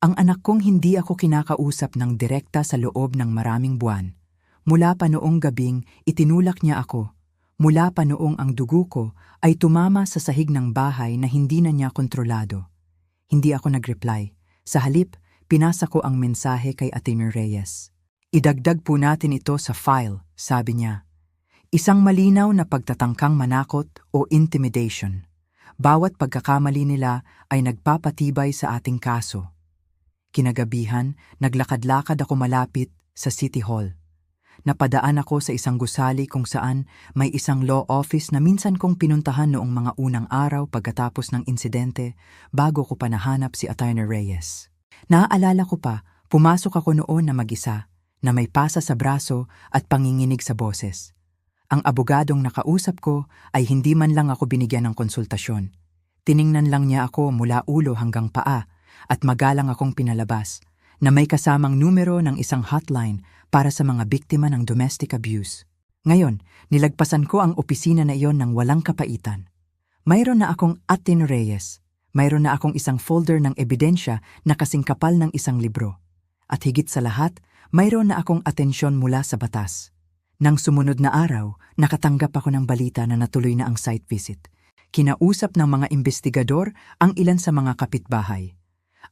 Ang anak kong hindi ako kinakausap ng direkta sa loob ng maraming buwan. Mula pa noong gabing itinulak niya ako, mula pa noong ang dugo ko ay tumama sa sahig ng bahay na hindi na niya kontrolado. Hindi ako nag-reply. Sa halip, pinasa ko ang mensahe kay Atty. Reyes. Idagdag po natin ito sa file, sabi niya. Isang malinaw na pagtatangkang manakot o intimidation. Bawat pagkakamali nila ay nagpapatibay sa ating kaso. Kinagabihan, naglakad-lakad ako malapit sa City Hall. Napadaan ako sa isang gusali kung saan may isang law office na minsan kong pinuntahan noong mga unang araw pagkatapos ng insidente bago ko pa nahanap si Atty. Reyes. Naaalala ko pa, pumasok ako noon na mag-isa, na may pasa sa braso at panginginig sa boses. Ang abogadong nakausap ko ay hindi man lang ako binigyan ng konsultasyon. Tiningnan lang niya ako mula ulo hanggang paa at magalang akong pinalabas na may kasamang numero ng isang hotline para sa mga biktima ng domestic abuse. Ngayon, nilagpasan ko ang opisina na iyon ng walang kapaitan. Mayroon na akong Atty. Reyes. Mayroon na akong isang folder ng ebidensya na kasing kapal ng isang libro. At higit sa lahat, mayroon na akong atensyon mula sa batas. Nang sumunod na araw, nakatanggap ako ng balita na natuloy na ang site visit. Kinausap ng mga investigador ang ilan sa mga kapitbahay.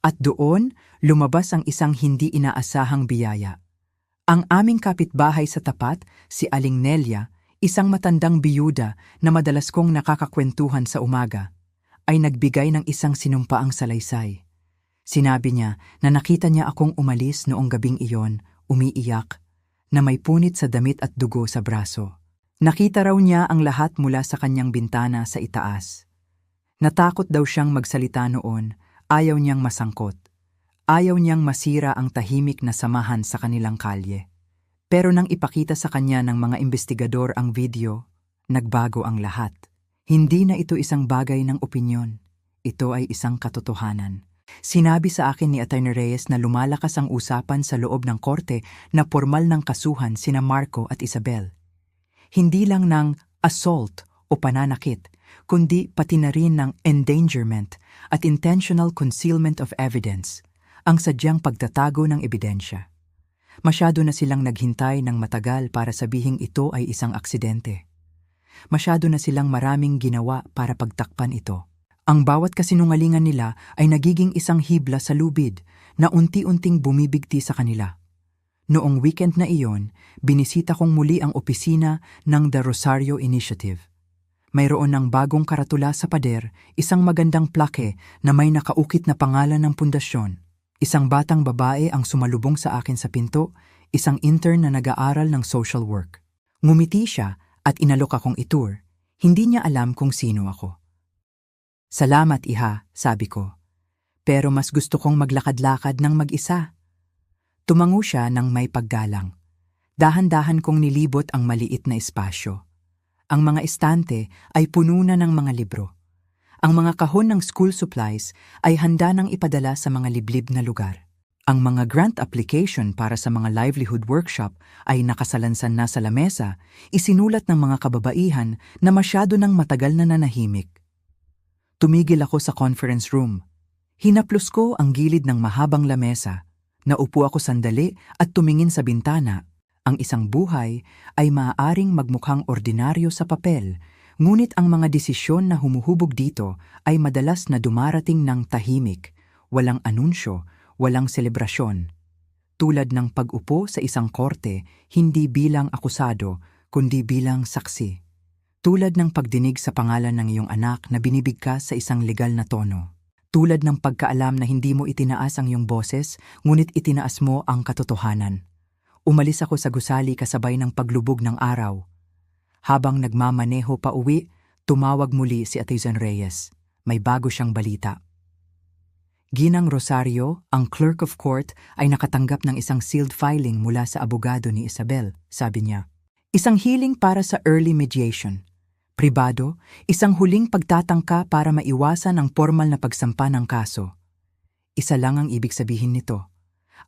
At doon, lumabas ang isang hindi inaasahang biyaya. Ang aming kapitbahay sa tapat, si Aling Nelia, isang matandang biyuda na madalas kong nakakakwentuhan sa umaga, ay nagbigay ng isang sinumpaang salaysay. Sinabi niya na nakita niya akong umalis noong gabing iyon, umiiyak, na may punit sa damit at dugo sa braso. Nakita raw niya ang lahat mula sa kanyang bintana sa itaas. Natakot daw siyang magsalita noon. Ayaw niyang masangkot. Ayaw niyang masira ang tahimik na samahan sa kanilang kalye. Pero nang ipakita sa kanya ng mga investigador ang video, nagbago ang lahat. Hindi na ito isang bagay ng opinyon. Ito ay isang katotohanan. Sinabi sa akin ni Atty. Reyes na lumalakas ang usapan sa loob ng korte na formal ng kasuhan sina Marco at Isabel. Hindi lang ng assault o pananakit, kundi pati na rin ng endangerment at intentional concealment of evidence, ang sadyang pagtatago ng ebidensya. Masyado na silang naghintay ng matagal para sabihing ito ay isang aksidente. Masyado na silang maraming ginawa para pagtakpan ito. Ang bawat kasinungalingan nila ay nagiging isang hibla sa lubid na unti-unting bumibigti sa kanila. Noong weekend na iyon, binisita kong muli ang opisina ng The Rosario Initiative. Mayroon ng bagong karatula sa pader, isang magandang plake na may nakaukit na pangalan ng pundasyon. Isang batang babae ang sumalubong sa akin sa pinto, isang intern na nag-aaral ng social work. Ngumiti siya at inalok akong itour. Hindi niya alam kung sino ako. Salamat, iha, sabi ko. Pero mas gusto kong maglakad-lakad ng mag-isa. Tumango siya ng may paggalang. Dahan-dahan kong nilibot ang maliit na espasyo. Ang mga estante ay puno na ng mga libro. Ang mga kahon ng school supplies ay handa nang ipadala sa mga liblib na lugar. Ang mga grant application para sa mga livelihood workshop ay nakasalansan na sa lamesa, isinulat ng mga kababaihan na masyado nang matagal na nanahimik. Tumigil ako sa conference room. Hinaplos ko ang gilid ng mahabang lamesa. Naupo ako sandali at tumingin sa bintana. Ang isang buhay ay maaaring magmukhang ordinaryo sa papel, ngunit ang mga desisyon na humuhubog dito ay madalas na dumarating ng tahimik, walang anunsyo, walang selebrasyon. Tulad ng pag-upo sa isang korte, hindi bilang akusado, kundi bilang saksi. Tulad ng pagdinig sa pangalan ng iyong anak na binibigkas sa isang legal na tono. Tulad ng pagkaalam na hindi mo itinaas ang iyong boses, ngunit itinaas mo ang katotohanan. Umalis ako sa gusali kasabay ng paglubog ng araw. Habang nagmamaneho pa uwi, tumawag muli si Atty. Reyes. May bago siyang balita. Ginang Rosario, ang clerk of court, ay nakatanggap ng isang sealed filing mula sa abogado ni Isabel, sabi niya. Isang hiling para sa early mediation. Pribado, isang huling pagtatangka para maiwasan ang formal na pagsampa ng kaso. Isa lang ang ibig sabihin nito.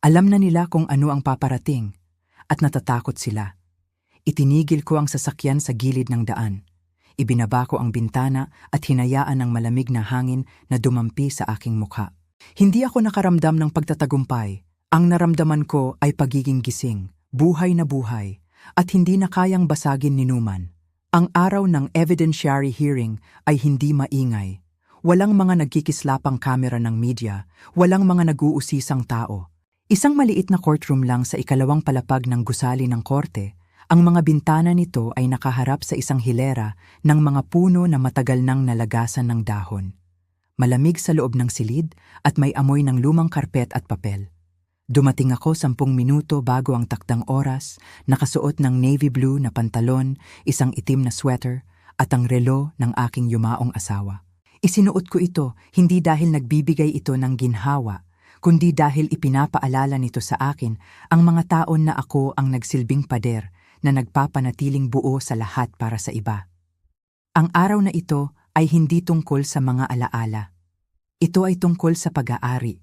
Alam na nila kung ano ang paparating. At natatakot sila. Itinigil ko ang sasakyan sa gilid ng daan. Ibinaba ko ang bintana at hinayaan ng malamig na hangin na dumampi sa aking mukha. Hindi ako nakaramdam ng pagtatagumpay. Ang naramdaman ko ay pagiging gising, buhay na buhay, at hindi na kayang basagin ni Numan. Ang araw ng evidentiary hearing ay hindi maingay. Walang mga nagkikislapang kamera ng media, walang mga nag-uusisang tao. Isang maliit na courtroom lang sa ikalawang palapag ng gusali ng korte. Ang mga bintana nito ay nakaharap sa isang hilera ng mga puno na matagal nang nalagasan ng dahon. Malamig sa loob ng silid at may amoy ng lumang karpet at papel. Dumating ako 10 minuto bago ang takdang oras, nakasuot ng navy blue na pantalon, isang itim na sweater, at ang relo ng aking yumaong asawa. Isinuot ko ito hindi dahil nagbibigay ito ng ginhawa, kundi dahil ipinapaalala nito sa akin ang mga taon na ako ang nagsilbing pader na nagpapanatiling buo sa lahat para sa iba. Ang araw na ito ay hindi tungkol sa mga alaala. Ito ay tungkol sa pag-aari.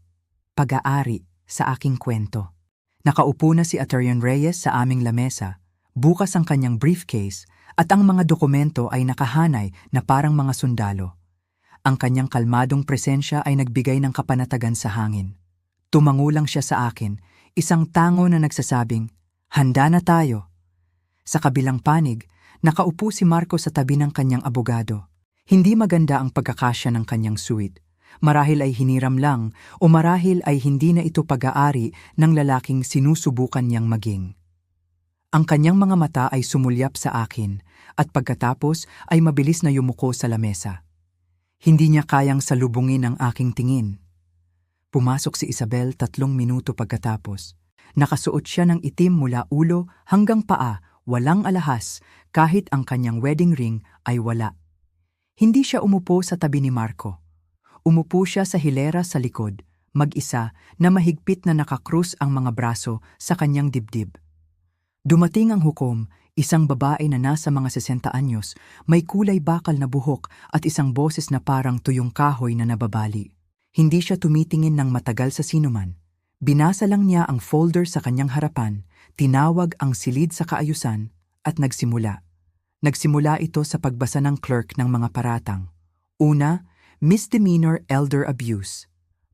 Pag-aari sa aking kwento. Nakaupo na si Attorney Reyes sa aming lamesa, bukas ang kanyang briefcase at ang mga dokumento ay nakahanay na parang mga sundalo. Ang kanyang kalmadong presensya ay nagbigay ng kapanatagan sa hangin. Tumango lang siya sa akin, isang tango na nagsasabing, "Handa na tayo." Sa kabilang panig, nakaupo si Marco sa tabi ng kanyang abogado. Hindi maganda ang pagkakasya ng kanyang suit. Marahil ay hiniram lang o marahil ay hindi na ito pag-aari ng lalaking sinusubukan niyang maging. Ang kanyang mga mata ay sumulyap sa akin at pagkatapos ay mabilis na yumuko sa lamesa. Hindi niya kayang salubungin ang aking tingin. Pumasok si Isabel 3 minuto pagkatapos. Nakasuot siya ng itim mula ulo hanggang paa, walang alahas, kahit ang kanyang wedding ring ay wala. Hindi siya umupo sa tabi ni Marco. Umupo siya sa hilera sa likod, mag-isa na mahigpit na nakakrus ang mga braso sa kanyang dibdib. Dumating ang hukom, isang babae na nasa mga 60 anyos, may kulay bakal na buhok at isang boses na parang tuyong kahoy na nababali. Hindi siya tumitingin ng matagal sa sinuman. Binasa lang niya ang folder sa kanyang harapan, tinawag ang silid sa kaayusan at nagsimula. Nagsimula ito sa pagbasa ng clerk ng mga paratang. Una, misdemeanor elder abuse.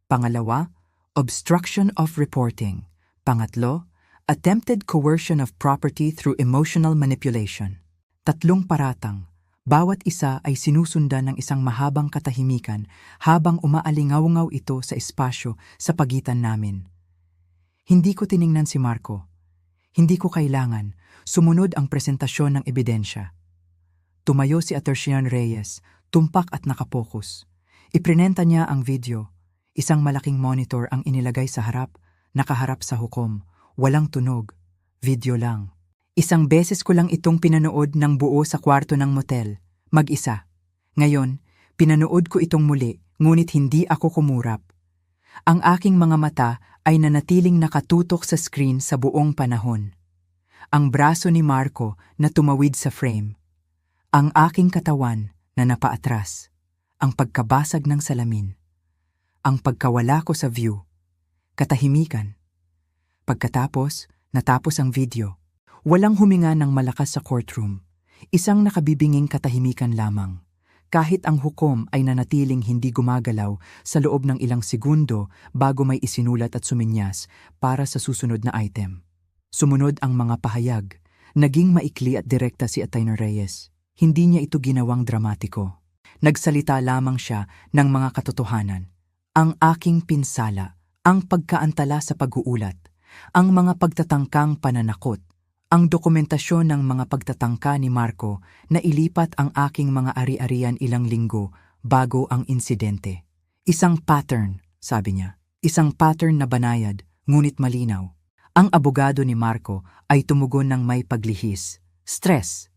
Pangalawa, obstruction of reporting. Pangatlo, attempted coercion of property through emotional manipulation. 3 paratang. Bawat isa ay sinusundan ng isang mahabang katahimikan habang umaalingaw-ngaw ito sa espasyo sa pagitan namin. Hindi ko tiningnan si Marco. Hindi ko kailangan. Sumunod ang presentasyon ng ebidensya. Tumayo si Attorney Reyes, tumpak at nakapokus. Iprinenta niya ang video. Isang malaking monitor ang inilagay sa harap, nakaharap sa hukom. Walang tunog, video lang. Isang beses ko lang itong pinanood ng buo sa kwarto ng motel, mag-isa. Ngayon, pinanood ko itong muli, ngunit hindi ako kumurap. Ang aking mga mata ay nanatiling nakatutok sa screen sa buong panahon. Ang braso ni Marco na tumawid sa frame. Ang aking katawan na napaatras. Ang pagkabasag ng salamin. Ang pagkawala ko sa view. Katahimikan. Pagkatapos, natapos ang video. Walang huminga ng malakas sa courtroom. Isang nakabibinging katahimikan lamang. Kahit ang hukom ay nanatiling hindi gumagalaw sa loob ng ilang segundo bago may isinulat at suminyas para sa susunod na item. Sumunod ang mga pahayag. Naging maikli at direkta si Attorney Reyes. Hindi niya ito ginawang dramatiko. Nagsalita lamang siya ng mga katotohanan. Ang aking pinsala, ang pagkaantala sa pag-uulat, ang mga pagtatangkang pananakot, ang dokumentasyon ng mga pagtatangka ni Marco na ilipat ang aking mga ari-arian ilang linggo bago ang insidente. Isang pattern, sabi niya. Isang pattern na banayad, ngunit malinaw. Ang abogado ni Marco ay tumugon ng may paglihis. Stress,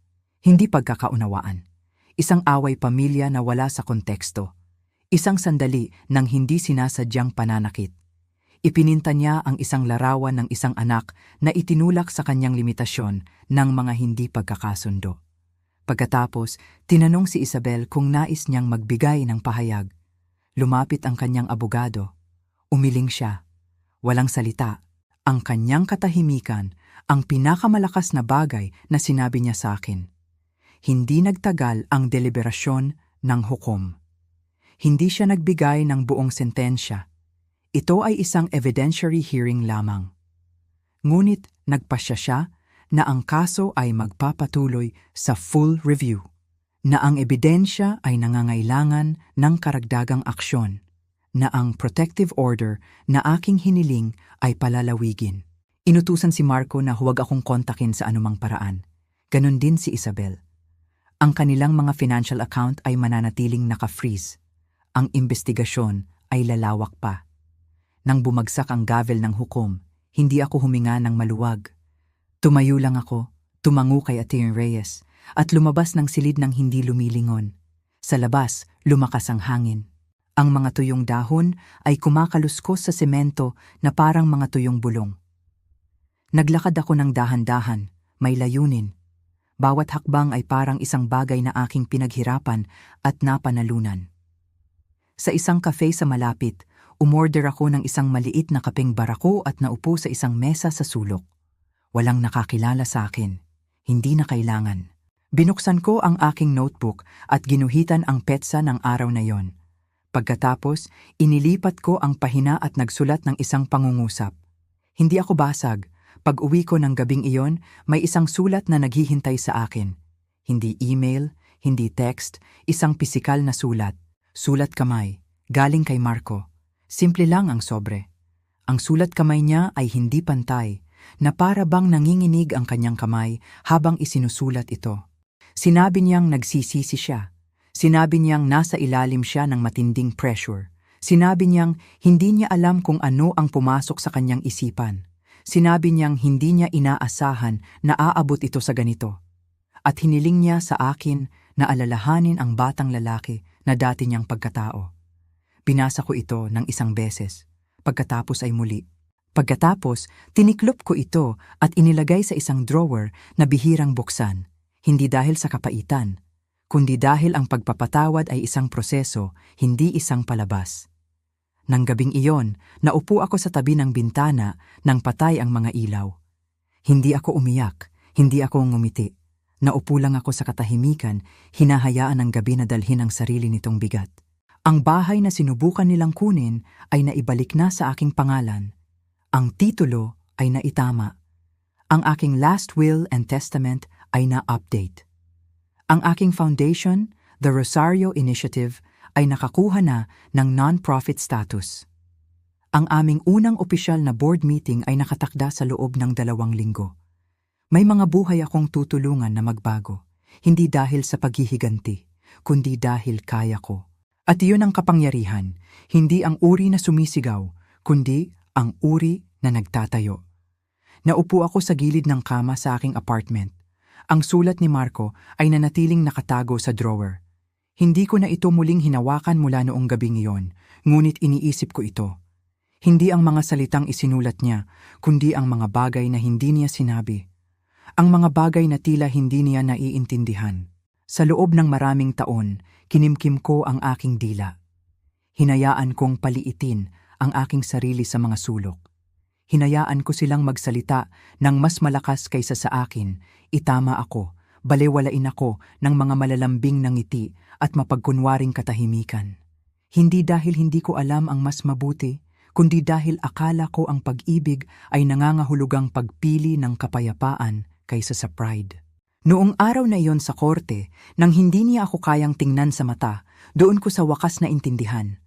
hindi pagkakaunawaan. Isang away pamilya na wala sa konteksto. Isang sandali ng hindi sinasadyang pananakit. Ipininta niya ang isang larawan ng isang anak na itinulak sa kanyang limitasyon ng mga hindi pagkakasundo. Pagkatapos, tinanong si Isabel kung nais niyang magbigay ng pahayag. Lumapit ang kanyang abogado. Umiling siya. Walang salita. Ang kanyang katahimikan, ang pinakamalakas na bagay na sinabi niya sa akin. Hindi nagtagal ang deliberasyon ng hukom. Hindi siya nagbigay ng buong sentensya. Ito ay isang evidentiary hearing lamang. Ngunit nagpasya siya na ang kaso ay magpapatuloy sa full review, na ang ebidensya ay nangangailangan ng karagdagang aksyon, na ang protective order na aking hiniling ay palalawigin. Inutusan si Marco na huwag akong kontakin sa anumang paraan. Ganon din si Isabel. Ang kanilang mga financial account ay mananatiling naka-freeze. Ang investigasyon ay lalawak pa. Nang bumagsak ang gavel ng hukom, hindi ako huminga ng maluwag. Tumayo lang ako, tumango kay Atty. Reyes, at lumabas ng silid ng hindi lumilingon. Sa labas, lumakas ang hangin. Ang mga tuyong dahon ay kumakaluskos sa semento na parang mga tuyong bulong. Naglakad ako ng dahan-dahan, may layunin. Bawat hakbang ay parang isang bagay na aking pinaghirapan at napanalunan. Sa isang cafe sa malapit, umorder ako ng isang maliit na kapeng barako at naupo sa isang mesa sa sulok. Walang nakakilala sa akin. Hindi na kailangan. Binuksan ko ang aking notebook at ginuhitan ang petsa ng araw na yon. Pagkatapos, inilipat ko ang pahina at nagsulat ng isang pangungusap. Hindi ako basag. Pag-uwi ko ng gabing iyon, may isang sulat na naghihintay sa akin. Hindi email, hindi text, isang pisikal na sulat. Sulat kamay, galing kay Marco. Simple lang ang sobre. Ang sulat kamay niya ay hindi pantay, na para bang nanginginig ang kanyang kamay habang isinusulat ito. Sinabi niyang nagsisisi siya. Sinabi niyang nasa ilalim siya ng matinding pressure. Sinabi niyang hindi niya alam kung ano ang pumasok sa kanyang isipan. Sinabi niyang hindi niya inaasahan na aabot ito sa ganito. At hiniling niya sa akin na alalahanin ang batang lalaki na dati niyang pagkatao. Binasa ko ito ng isang beses. Pagkatapos ay muli. Pagkatapos, tiniklop ko ito at inilagay sa isang drawer na bihirang buksan. Hindi dahil sa kapaitan, kundi dahil ang pagpapatawad ay isang proseso, hindi isang palabas. Nang gabing iyon, naupo ako sa tabi ng bintana nang patay ang mga ilaw. Hindi ako umiyak, hindi ako ngumiti. Naupo lang ako sa katahimikan, hinahayaan ng gabi na dalhin ang sarili nitong bigat. Ang bahay na sinubukan nilang kunin ay naibalik na sa aking pangalan. Ang titulo ay naitama. Ang aking last will and testament ay na-update. Ang aking foundation, the Rosario Initiative, ay nakakuha na ng non-profit status. Ang aming unang opisyal na board meeting ay nakatakda sa loob ng 2 linggo. May mga buhay akong tutulungan na magbago, hindi dahil sa paghihiganti, kundi dahil kaya ko. At iyon ang kapangyarihan, hindi ang uri na sumisigaw, kundi ang uri na nagtatayo. Naupo ako sa gilid ng kama sa aking apartment. Ang sulat ni Marco ay nanatiling nakatago sa drawer. Hindi ko na ito muling hinawakan mula noong gabing iyon, ngunit iniisip ko ito. Hindi ang mga salitang isinulat niya, kundi ang mga bagay na hindi niya sinabi. Ang mga bagay na tila hindi niya naiintindihan. Sa loob ng maraming taon, kinimkim ko ang aking dila. Hinayaan kong paliitin ang aking sarili sa mga sulok. Hinayaan ko silang magsalita ng mas malakas kaysa sa akin, itama ako, balewalain ako ng mga malalambing na ngiti at mapagkunwaring katahimikan. Hindi dahil hindi ko alam ang mas mabuti, kundi dahil akala ko ang pag-ibig ay nangangahulugang pagpili ng kapayapaan kaysa sa pride. Noong araw na iyon sa korte, nang hindi niya ako kayang tingnan sa mata, doon ko sa wakas na intindihan.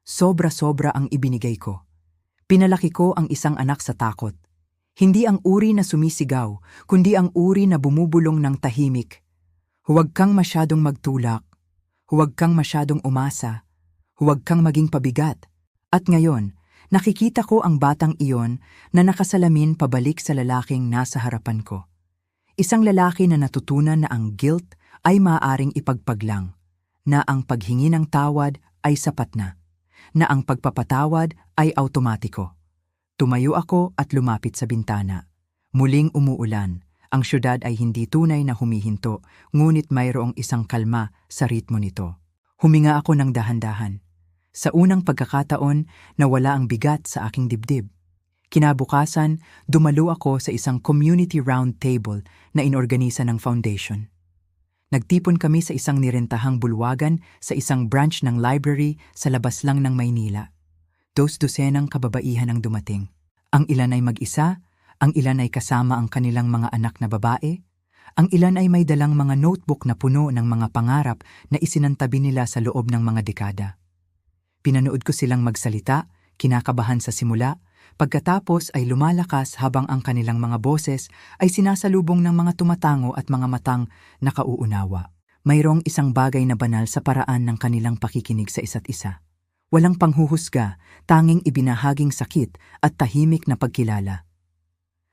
Sobra-sobra ang ibinigay ko. Pinalaki ko ang isang anak sa takot. Hindi ang uri na sumisigaw, kundi ang uri na bumubulong ng tahimik. Huwag kang masyadong magtulak. Huwag kang masyadong umasa. Huwag kang maging pabigat. At ngayon, nakikita ko ang batang iyon na nakasalamin pabalik sa lalaking nasa harapan ko. Isang lalaki na natutunan na ang guilt ay maaaring ipagpaglang, na ang paghingi ng tawad ay sapat na ang pagpapatawad ay automatiko. Tumayo ako at lumapit sa bintana. Muling umuulan. Ang syudad ay hindi tunay na humihinto, ngunit mayroong isang kalma sa ritmo nito. Huminga ako ng dahan-dahan. Sa unang pagkakataon, nawala ang bigat sa aking dibdib. Kinabukasan, dumalo ako sa isang community round table na inorganisa ng foundation. Nagtipon kami sa isang nirentahang bulwagan sa isang branch ng library sa labas lang ng Maynila. 2 dosenang kababaihan ang dumating. Ang ilan ay mag-isa, Ang ilan ay kasama ang kanilang mga anak na babae. Ang ilan ay may dalang mga notebook na puno ng mga pangarap na isinantabi nila sa loob ng mga dekada. Pinanood ko silang magsalita, kinakabahan sa simula, pagkatapos ay lumalakas habang ang kanilang mga boses ay sinasalubong ng mga tumatango at mga matang nakauunawa. Mayroong isang bagay na banal sa paraan ng kanilang pakikinig sa isa't isa. Walang panghuhusga, tanging ibinahaging sakit at tahimik na pagkilala.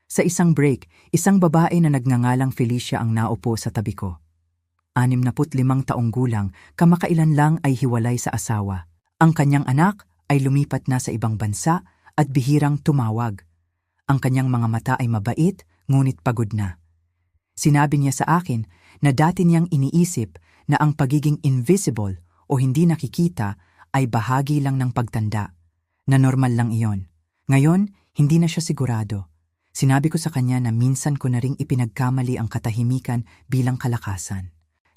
Sa isang break, isang babae na nagngangalang Felicia ang naupo sa tabi ko. 65 taong gulang, kamakailan lang ay hiwalay sa asawa. Ang kanyang anak ay lumipat na sa ibang bansa at bihirang tumawag. Ang kanyang mga mata ay mabait, ngunit pagod na. Sinabi niya sa akin na dati niyang iniisip na ang pagiging invisible o hindi nakikita ay bahagi lang ng pagtanda, na normal lang iyon. Ngayon, hindi na siya sigurado. Sinabi ko sa kanya na minsan ko na ring ipinagkamali ang katahimikan bilang kalakasan.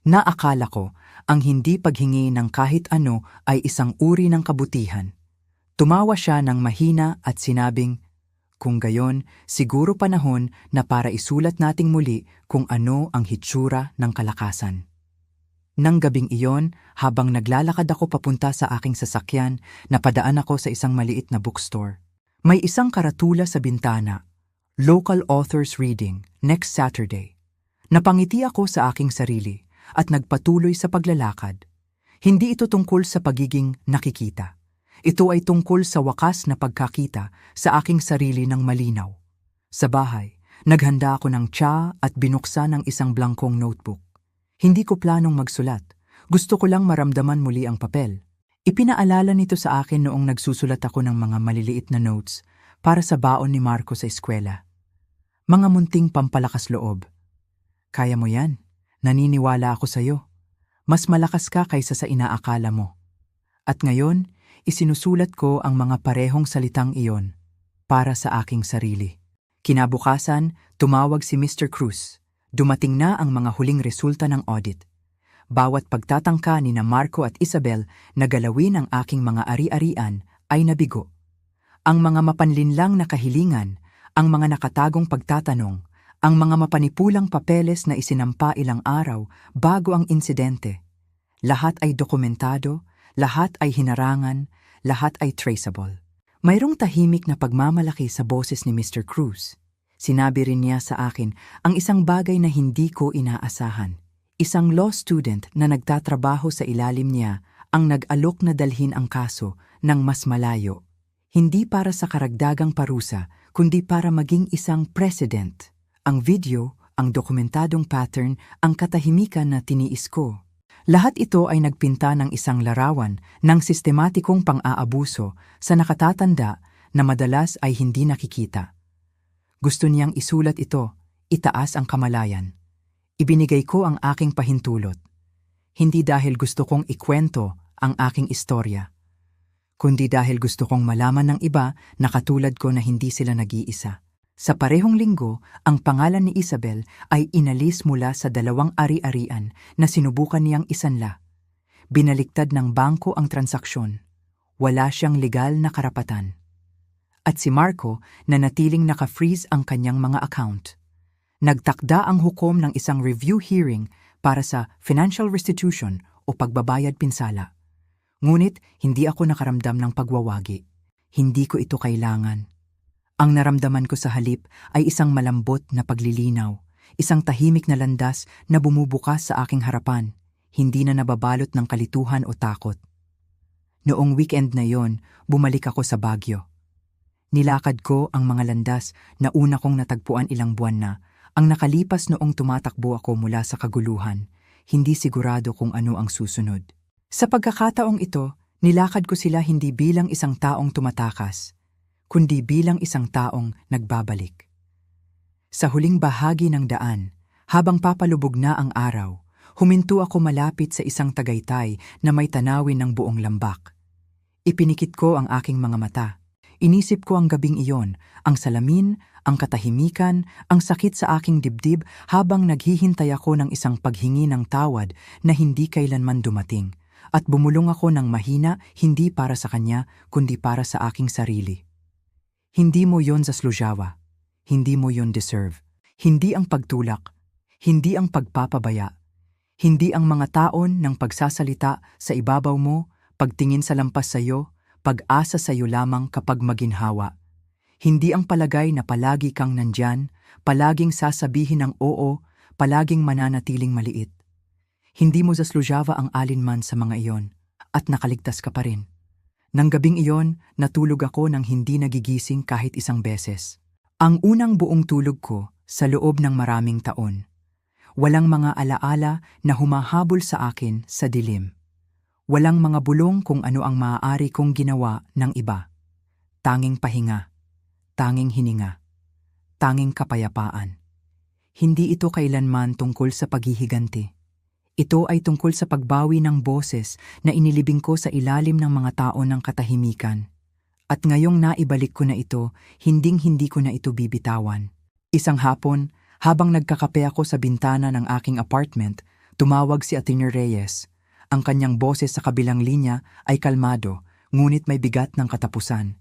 Naakala ko ang hindi paghingi ng kahit ano ay isang uri ng kabutihan. Tumawa siya ng mahina at sinabing, kung gayon, siguro panahon na para isulat nating muli kung ano ang hitsura ng kalakasan. Nang gabing iyon, habang naglalakad ako papunta sa aking sasakyan, napadaan ako sa isang maliit na bookstore. May isang karatula sa bintana, Local Authors Reading, next Saturday. Napangiti ako sa aking sarili at nagpatuloy sa paglalakad. Hindi ito tungkol sa pagiging nakikita. Ito ay tungkol sa wakas na pagkakita sa aking sarili ng malinaw. Sa bahay, naghanda ako ng tsa at binuksan ang isang blankong notebook. Hindi ko planong magsulat. Gusto ko lang maramdaman muli ang papel. Ipinaalala nito sa akin noong nagsusulat ako ng mga maliliit na notes para sa baon ni Marco sa eskwela. Mga munting pampalakas loob. Kaya mo yan. Naniniwala ako sa'yo. Mas malakas ka kaysa sa inaakala mo. At ngayon, isinusulat ko ang mga parehong salitang iyon para sa aking sarili. Kinabukasan, tumawag si Mr. Cruz. Dumating na ang mga huling resulta ng audit. Bawat pagtatangka ni na Marco at Isabel na galawin ang aking mga ari-arian ay nabigo. Ang mga mapanlinlang na kahilingan, ang mga nakatagong pagtatanong, ang mga mapanipulang papeles na isinampa ilang araw bago ang insidente. Lahat ay dokumentado, lahat ay hinarangan, lahat ay traceable. Mayroong tahimik na pagmamalaki sa boses ni Mr. Cruz. Sinabi rin niya sa akin ang isang bagay na hindi ko inaasahan. Isang law student na nagtatrabaho sa ilalim niya ang nag-alok na dalhin ang kaso ng mas malayo. Hindi para sa karagdagang parusa, kundi para maging isang precedent. Ang video, ang dokumentadong pattern, ang katahimikan na tiniis ko. Lahat ito ay nagpinta ng isang larawan ng sistematikong pang-aabuso sa nakatatanda na madalas ay hindi nakikita. Gusto niyang isulat ito, itaas ang kamalayan. Ibinigay ko ang aking pahintulot. Hindi dahil gusto kong ikwento ang aking istorya, kundi dahil gusto kong malaman ng iba na katulad ko na hindi sila nag-iisa. Sa parehong linggo, ang pangalan ni Isabel ay inalis mula sa 2 ari-arian na sinubukan niyang isanla. Binaliktad ng bangko ang transaksyon. Wala siyang legal na karapatan. At si Marco na natiling naka-freeze ang kanyang mga account. Nagtakda ang hukom ng isang review hearing para sa financial restitution o pagbabayad pinsala. Ngunit hindi ako nakaramdam ng pagwawagi. Hindi ko ito kailangan. Ang naramdaman ko sa halip ay isang malambot na paglilinaw, isang tahimik na landas na bumubukas sa aking harapan, hindi na nababalot ng kalituhan o takot. Noong weekend na yon, bumalik ako sa Baguio. Nilakad ko ang mga landas na una kong natagpuan ilang buwan na, ang nakalipas noong tumatakbo ako mula sa kaguluhan, hindi sigurado kung ano ang susunod. Sa pagkakataong ito, nilakad ko sila hindi bilang isang taong tumatakas, kundi bilang isang taong nagbabalik. Sa huling bahagi ng daan, habang papalubog na ang araw, huminto ako malapit sa isang tagaytay na may tanawin ng buong lambak. Ipinikit ko ang aking mga mata. Inisip ko ang gabing iyon, ang salamin, ang katahimikan, ang sakit sa aking dibdib habang naghihintay ako ng isang paghingi ng tawad na hindi kailanman dumating. At bumulong ako ng mahina, hindi para sa kanya, kundi para sa aking sarili. Hindi mo yon zaslujawa. Hindi mo yun deserve. Hindi ang pagtulak, hindi ang pagpapabaya, hindi ang mga taon ng pagsasalita sa ibabaw mo, pagtingin sa lampas sa iyo, pag-asa sa iyo lamang kapag maginhawa. Hindi ang palagay na palagi kang nandyan, palaging sasabihin ng oo, palaging mananatiling maliit. Hindi mo zaslujava ang alinman sa mga iyon, at nakaligtas ka pa rin. Nang gabing iyon, natulog ako nang hindi nagigising kahit isang beses. Ang unang buong tulog ko sa loob ng maraming taon. Walang mga alaala na humahabol sa akin sa dilim. Walang mga bulong kung ano ang maaari kong ginawa ng iba. Tanging pahinga, tanging hininga, tanging kapayapaan. Hindi ito kailanman tungkol sa paghihiganti. Ito ay tungkol sa pagbawi ng boses na inilibing ko sa ilalim ng mga tao ng katahimikan. At ngayong naibalik ko na ito, hinding-hindi ko na ito bibitawan. Isang hapon, habang nagkakape ako sa bintana ng aking apartment, tumawag si Atty. Reyes. Ang kanyang boses sa kabilang linya ay kalmado, ngunit may bigat ng katapusan.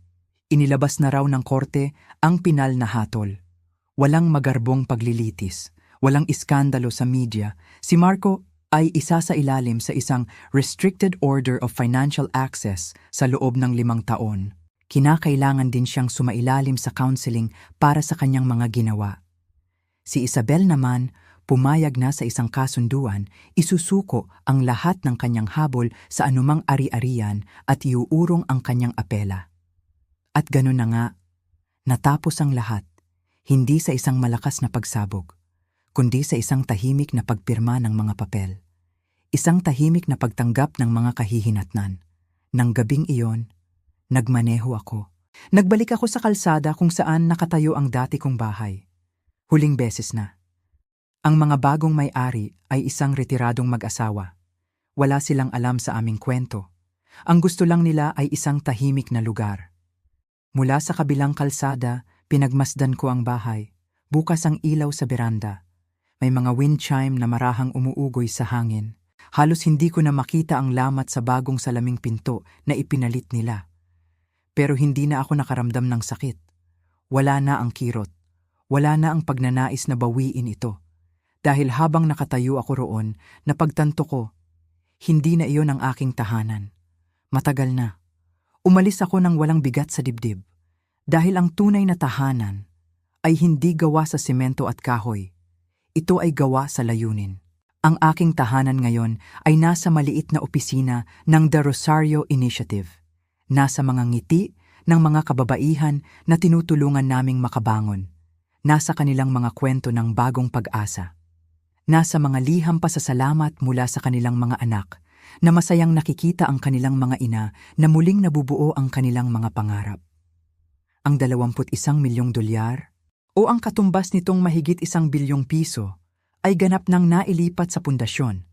Inilabas na raw ng korte ang pinal na hatol. Walang magarbong paglilitis, walang iskandalo sa media. Si Marco ay isa sa ilalim sa isang Restricted Order of Financial Access sa loob ng 5 taon. Kinakailangan din siyang sumailalim sa counseling para sa kanyang mga ginawa. Si Isabel naman, pumayag na sa isang kasunduan, isusuko ang lahat ng kanyang habol sa anumang ari-arian at iuurong ang kanyang apela. At ganun na nga, natapos ang lahat, hindi sa isang malakas na pagsabog, kundi sa isang tahimik na pagpirma ng mga papel. Isang tahimik na pagtanggap ng mga kahihinatnan. Nang gabing iyon, nagmaneho ako. Nagbalik ako sa kalsada kung saan nakatayo ang dati kong bahay. Huling beses na. Ang mga bagong may-ari ay isang retiradong mag-asawa. Wala silang alam sa aming kwento. Ang gusto lang nila ay isang tahimik na lugar. Mula sa kabilang kalsada, pinagmasdan ko ang bahay. Bukas ang ilaw sa beranda. May mga wind chime na marahang umuugoy sa hangin. Halos hindi ko na makita ang lamat sa bagong salaming pinto na ipinalit nila. Pero hindi na ako nakaramdam ng sakit. Wala na ang kirot. Wala na ang pagnanais na bawiin ito. Dahil habang nakatayo ako roon, napagtanto ko, hindi na iyon ang aking tahanan. Matagal na. Umalis ako ng walang bigat sa dibdib. Dahil ang tunay na tahanan ay hindi gawa sa semento at kahoy. Ito ay gawa sa layunin. Ang aking tahanan ngayon ay nasa maliit na opisina ng The Rosario Initiative. Nasa mga ngiti ng mga kababaihan na tinutulungan naming makabangon. Nasa kanilang mga kwento ng bagong pag-asa. Nasa mga liham pasasalamat mula sa kanilang mga anak na masayang nakikita ang kanilang mga ina na muling nabubuo ang kanilang mga pangarap. Ang 21 milyong dolyar o ang katumbas nitong mahigit 1 bilyong piso ay ganap nang nailipat sa pundasyon.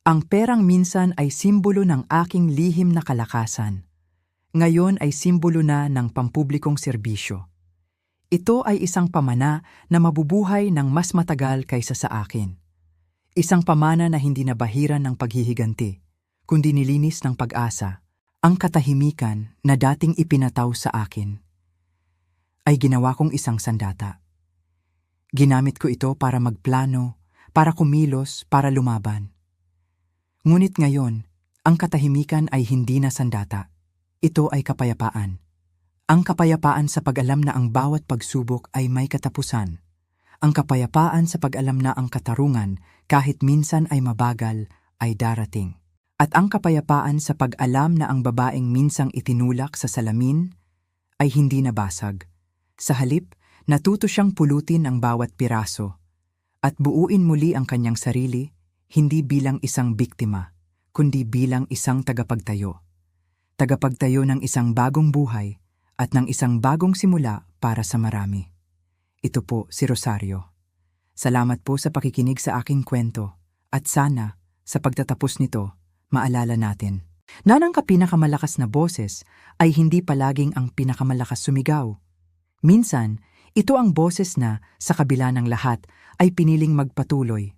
Ang perang minsan ay simbolo ng aking lihim na kalakasan. Ngayon ay simbolo na ng pampublikong serbisyo. Ito ay isang pamana na mabubuhay ng mas matagal kaysa sa akin. Isang pamana na hindi nabahiran ng paghihiganti, kundi nilinis ng pag-asa. Ang katahimikan na dating ipinataw sa akin ay ginawa kong isang sandata. Ginamit ko ito para magplano, para kumilos, para lumaban. Ngunit ngayon, ang katahimikan ay hindi na sandata. Ito ay kapayapaan. Ang kapayapaan sa pag-alam na ang bawat pagsubok ay may katapusan. Ang kapayapaan sa pag-alam na ang katarungan, kahit minsan ay mabagal, ay darating. At ang kapayapaan sa pag-alam na ang babaeng minsang itinulak sa salamin ay hindi nabasag. Sa halip, natuto siyang pulutin ang bawat piraso at buuin muli ang kanyang sarili, hindi bilang isang biktima, kundi bilang isang tagapagtayo. Tagapagtayo ng isang bagong buhay at ng isang bagong simula para sa marami. Ito po si Rosario. Salamat po sa pakikinig sa aking kwento at sana, sa pagtatapos nito, maalala natin na ang pinakamalakas na boses ay hindi palaging ang pinakamalakas sumigaw. Minsan, ito ang boses na, sa kabila ng lahat, ay piniling magpatuloy,